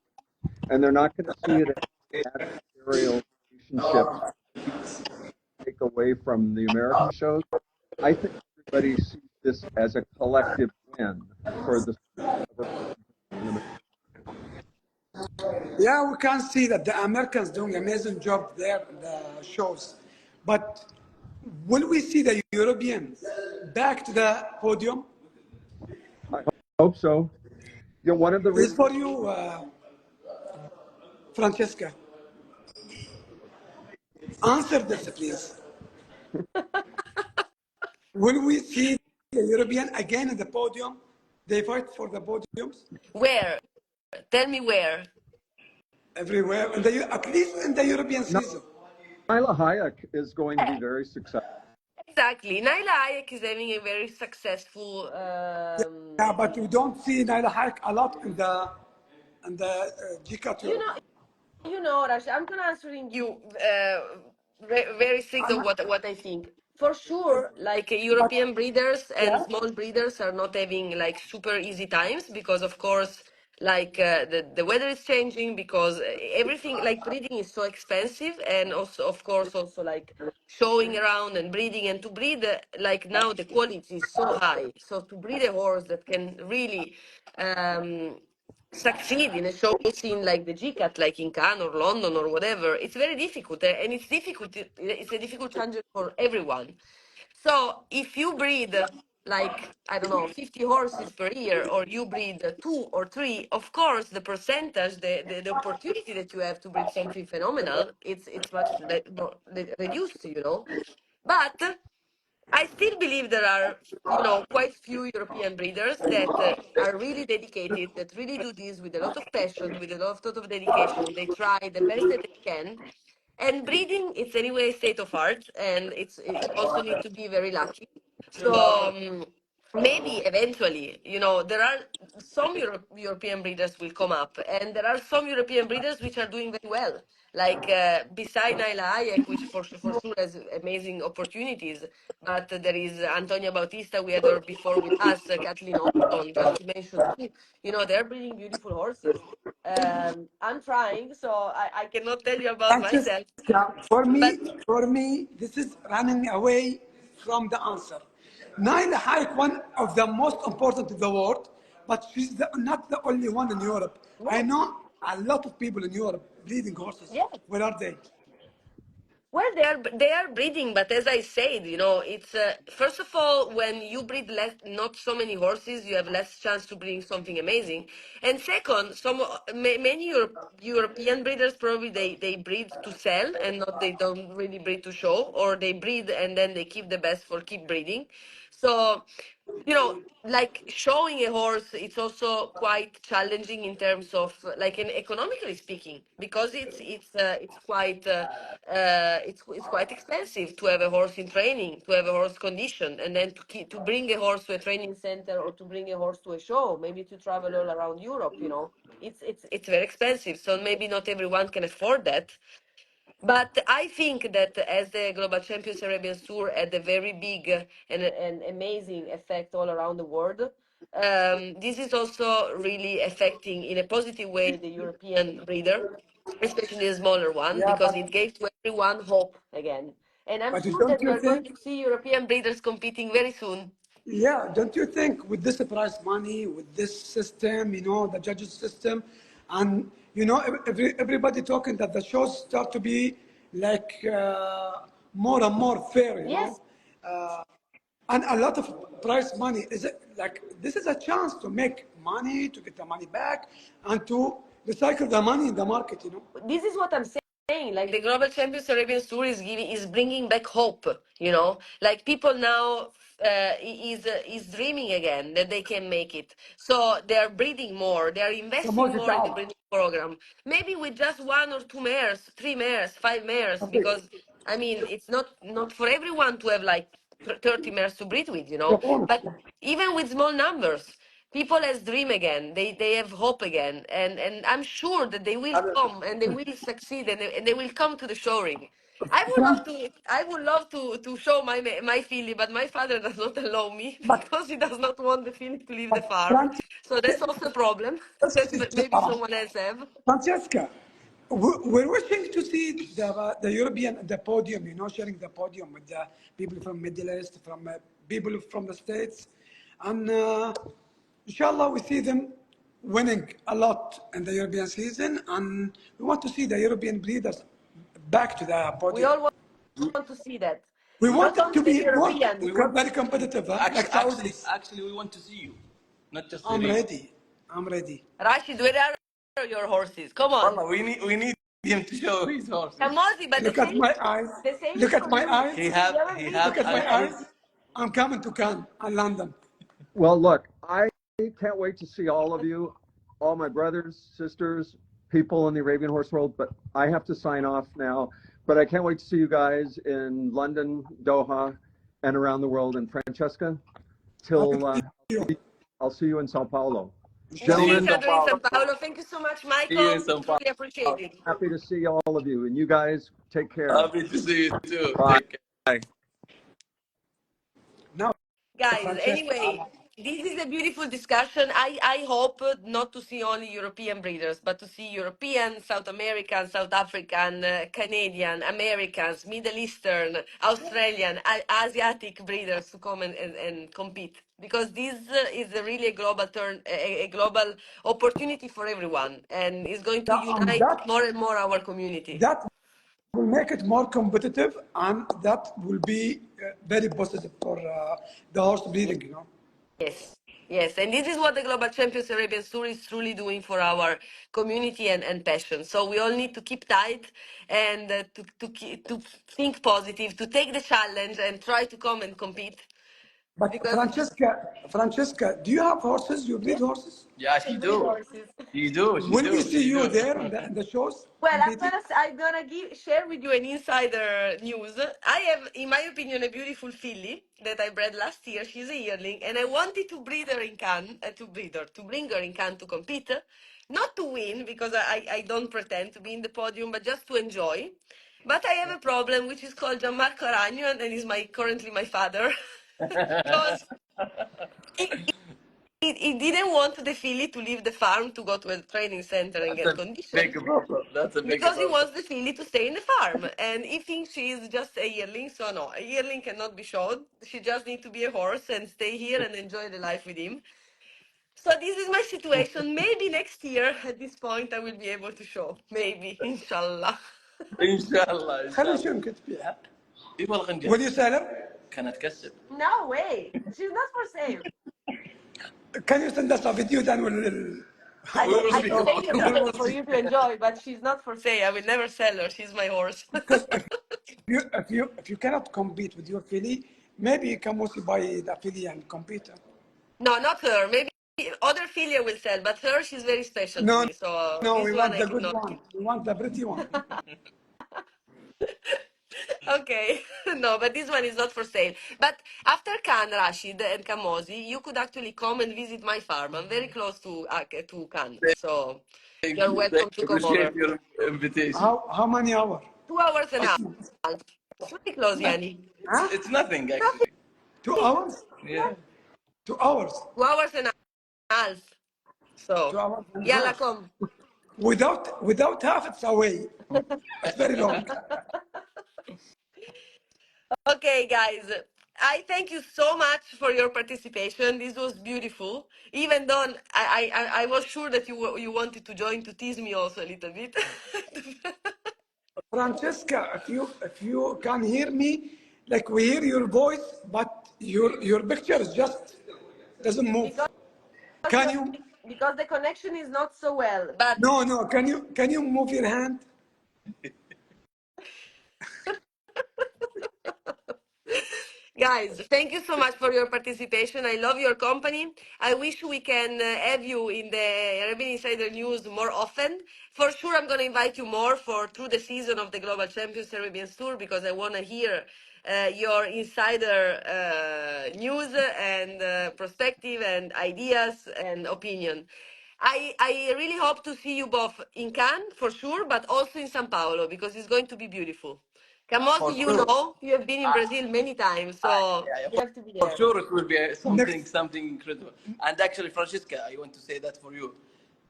and they're not going to see it as an adversarial relationship take away from the American shows. I think everybody sees this as a collective win for the sport of in America. Yeah, we can see that the Americans doing an amazing job there in the shows, but will we see the Europeans back to the podium? I hope so. You know, one of the This is reasons for you, Francesca. Answer this, please. Will we see the European again in the podium? They fight for the podiums Where? Tell me where. everywhere, at least in the European season. 𝗚𝘗𝘶 is going to be very successful. Exactly. 𝗚𝘗𝘶 is having a very successful. Yeah, but we don't see Naila Hayek a lot in the GCAT You Europe. know, Rashid, I'm gonna answering you very strict on what I think. For sure, like But European breeders and yeah, small breeders are not having like super easy times because, of course, like the weather is changing because everything like breeding is so expensive, and also, of course, also like showing around and breeding, and to breed like now the quality is so high. So to breed a horse that can really succeed in a show scene like the GCAT, like in Cannes or London or whatever, it's very difficult, and it's difficult. It's a difficult challenge for everyone. So if you breed like I don't know 50 horses per year, or you breed two or three, of course the percentage, the opportunity that you have to breed something phenomenal, it's much more reduced, you know. But I still believe there are, quite few European breeders that are really dedicated, that really do this with a lot of passion, with a lot of dedication. They try the best that they can. And breeding, it's anyway a state of art, and you also need to be very lucky. So maybe eventually, there are some European breeders will come up, and there are some European breeders which are doing very well. Like beside 𝗚𝘗𝘶𝗏, which for sure has amazing opportunities, but there is Antonia Bautista, we had her before with us, Kathleen Austin, just to mention two. They're breeding beautiful horses. I'm trying, so I cannot tell you about Francis, myself. yeah, But for me, this is running away from the answer. Naila Hayek, one of the most important in the world, but she's not the only one in Europe. I yes, know a lot of people in Europe breeding horses. yes. Where are they? Well, they are breeding, but as I said, it's first of all, when you breed less, not so many horses, you have less chance to bring something amazing. And second, many European breeders probably they breed to sell, and not they don't really breed to show, or they breed and then they keep the best for keep breeding. So like showing a horse, it's also quite challenging in terms of like in economically speaking, because it's quite it's quite expensive to have a horse in training, to have a horse condition, and then to bring a horse to a training center, or to bring a horse to a show, maybe to travel all around Europe. It's very expensive, so maybe not everyone can afford that. But I think that as the Global Champions Arabians Tour had a very big and amazing effect all around the world, this is also really affecting in a positive way the European breeder, especially the smaller one, Yeah, because it gave to everyone hope again. And I'm but sure don't that we you are going think? to see European breeders competing very soon. Yeah, don't you think with this prize money, with this system, the judges system, and everybody talking that the shows start to be like more and more fair, Yes, and a lot of prize money. Is it like this is a chance to make money, to get the money back, and to recycle the money in the market? You know. This is what I'm saying. Like the Global Champions Arabians Tour is bringing back hope. You know, like people now is dreaming again that they can make it. So they are breeding more. They are investing more in the breeding program. Maybe with just one or two mares, three mares, five mares, because I mean it's not for everyone to have like 30 mares to breed with. You know, but even with small numbers. People has dream again. They have hope again, and I'm sure that they will come and they will succeed and they will come to the showing. I would love to show my filly, but my father does not allow me But because he does not want the filly to leave the but farm. So that's also a problem that maybe Francesca, someone else have. Francesca, we're wishing to see the European the podium. You know, sharing the podium with the people from Middle East, from people from the States, and inshallah we see them winning a lot in the European season, and we want to see the European breeders back to the We podium. all want to see that. We want Not it only to the be more European. very competitive, huh? Like Saudis. Actually, we want to see you, not just the I'm name. ready. I'm ready. Rashid, where are your horses? Come on. Wallah, we need him to show his horses. Kamosi, but Look at my eyes. the same is Look at for my you. eyes. You haven't He been have Look at my actually. eyes. I'm coming to Cannes and London. Well, look, I can't wait to see all of you, all my brothers, sisters, people in the Arabian horse world, but I have to sign off now. But I can't wait to see you guys in London, Doha, and around the world. And Francesca, till I'll see you in Sao Paulo. See each Gentlemen, other in Sao Paulo. Thank you so much, See you in Michael. São Paulo. Truly appreciate it. happy to see all of you. And you guys, take care. Happy to see you too. Bye. Take care. Now, Guys, Francesca, anyway, this is a beautiful discussion. I hope not to see only European breeders, but to see European, South American, South African, Canadian, Americans, Middle Eastern, Australian, Asiatic breeders to come and compete. Because this is really a global a global opportunity for everyone, and is going to unite more and more our community. that will make it more competitive, and that will be very positive for the horse breeding. You know. Yes, yes, and this is what the Global Champions Arabians Tour is truly doing for our community and passion. So we all need to keep tight and to think positive, to take the challenge and try to come and compete. But Because Francesca, do you have horses? You breed horses? Yeah, I she breed do. horses. She do. She Will we do. see She you do. there in the shows Well, competing? I'm gonna share with you an insider news. I have, in my opinion, a beautiful filly that I bred last year. She's a yearling, and I wanted to breed her in Cannes, to bring her in Cannes to compete, not to win because I don't pretend to be in the podium, but just to enjoy. But I have a problem, which is called 𝗂𝗂𝘀𝗀𝗏, and is currently my father, because he didn't want the filly to leave the farm to go to a training center and That's get a big conditioned. problem. That's a big Because he problem. wants the filly to stay in the farm, and he thinks she is just a yearling. So no, a yearling cannot be showed. She just needs to be a horse and stay here and enjoy the life with him. So this is my situation. Maybe next year at this point I will be able to show. Maybe, inshallah. Inshallah, خلي inshallah. شو يمكن تبيعها. ايوه الغنجة Will you sell her? كانت تكسب. No way. She's not for sale. Can you send us a video then we'll I We can will I see. can take a We video will for see. you to enjoy, but she's not for sale. I will never sell her. She's my horse. because if you cannot compete with your filly, maybe you can mostly buy the filly and compete. No, not her. Maybe other filly will sell, but her, she's very special to No, me. So no, this we one want I the good cannot. one. We want the pretty one. Okay, no, but this one is not for sale. But after Cannes, Rashid and Kamosi, you could actually come and visit my farm. I'm very close to Cannes, so Thank you're you. Thank welcome to you. come over. Appreciate your invitation. How many hours? 2 hours and a It's, half. It's very close, Yani. huh? It's nothing Nothing. actually. 2 hours? Yeah. 2 hours. 2 hours and a half. Two So, hours and a yalla, half. come. Without half, it's away. It's very long. Okay, guys. I thank you so much for your participation. This was beautiful. Even though I was sure that you wanted to join to tease me also a little bit. Francesca, if you can hear me, Like we hear your voice, but your picture is just doesn't move. Can you? Because the connection is not so well. But No. Can you move your hand? guys, thank you so much for your participation. I love your company. I wish we can have you in the Arabian Insider News more often. For sure, I'm going to invite you more for through the season of the Global Champions Arabians Tour because I want to hear your insider news and perspective and ideas and opinion. I really hope to see you both in Cannes for sure, but also in São Paulo because it's going to be beautiful. For Camosi, you sure. know, you have been in Brazil many times, so Yeah, you have to be for there. sure it will be Next. something incredible. And actually, Francesca, I want to say that for you.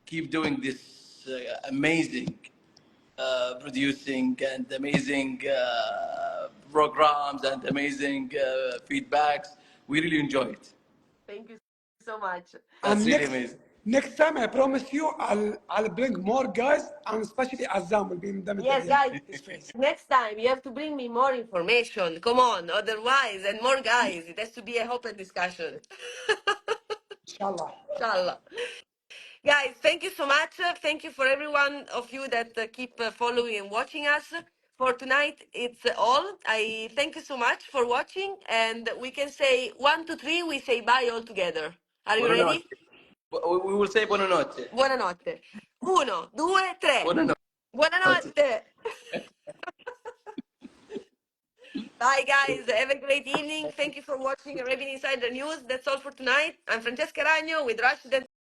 Keep doing this amazing producing and amazing programs and amazing feedbacks. We really enjoy it. Thank you so much. That's And really amazing. next time, I promise you, I'll bring more guys, and especially Azam will be in them Yes, again. guys, His face. next time you have to bring me more information. Come on, otherwise, and more guys. It has to be a open discussion. Inshallah. Inshallah. Guys, thank you so much. Thank you for everyone of you that keep following and watching us. For tonight, it's all. I thank you so much for watching, and we can say 1, 2, 3. We say bye all together. Are you Buonanotte. ready? We will say buonanotte. Buonanotte. 1, 2, 3. Buonanotte. Buonanotte. Bye, guys. Have a great evening. Thank you for watching Arabian Insider News. That's all for tonight. I'm Francesca Ragno with Rashid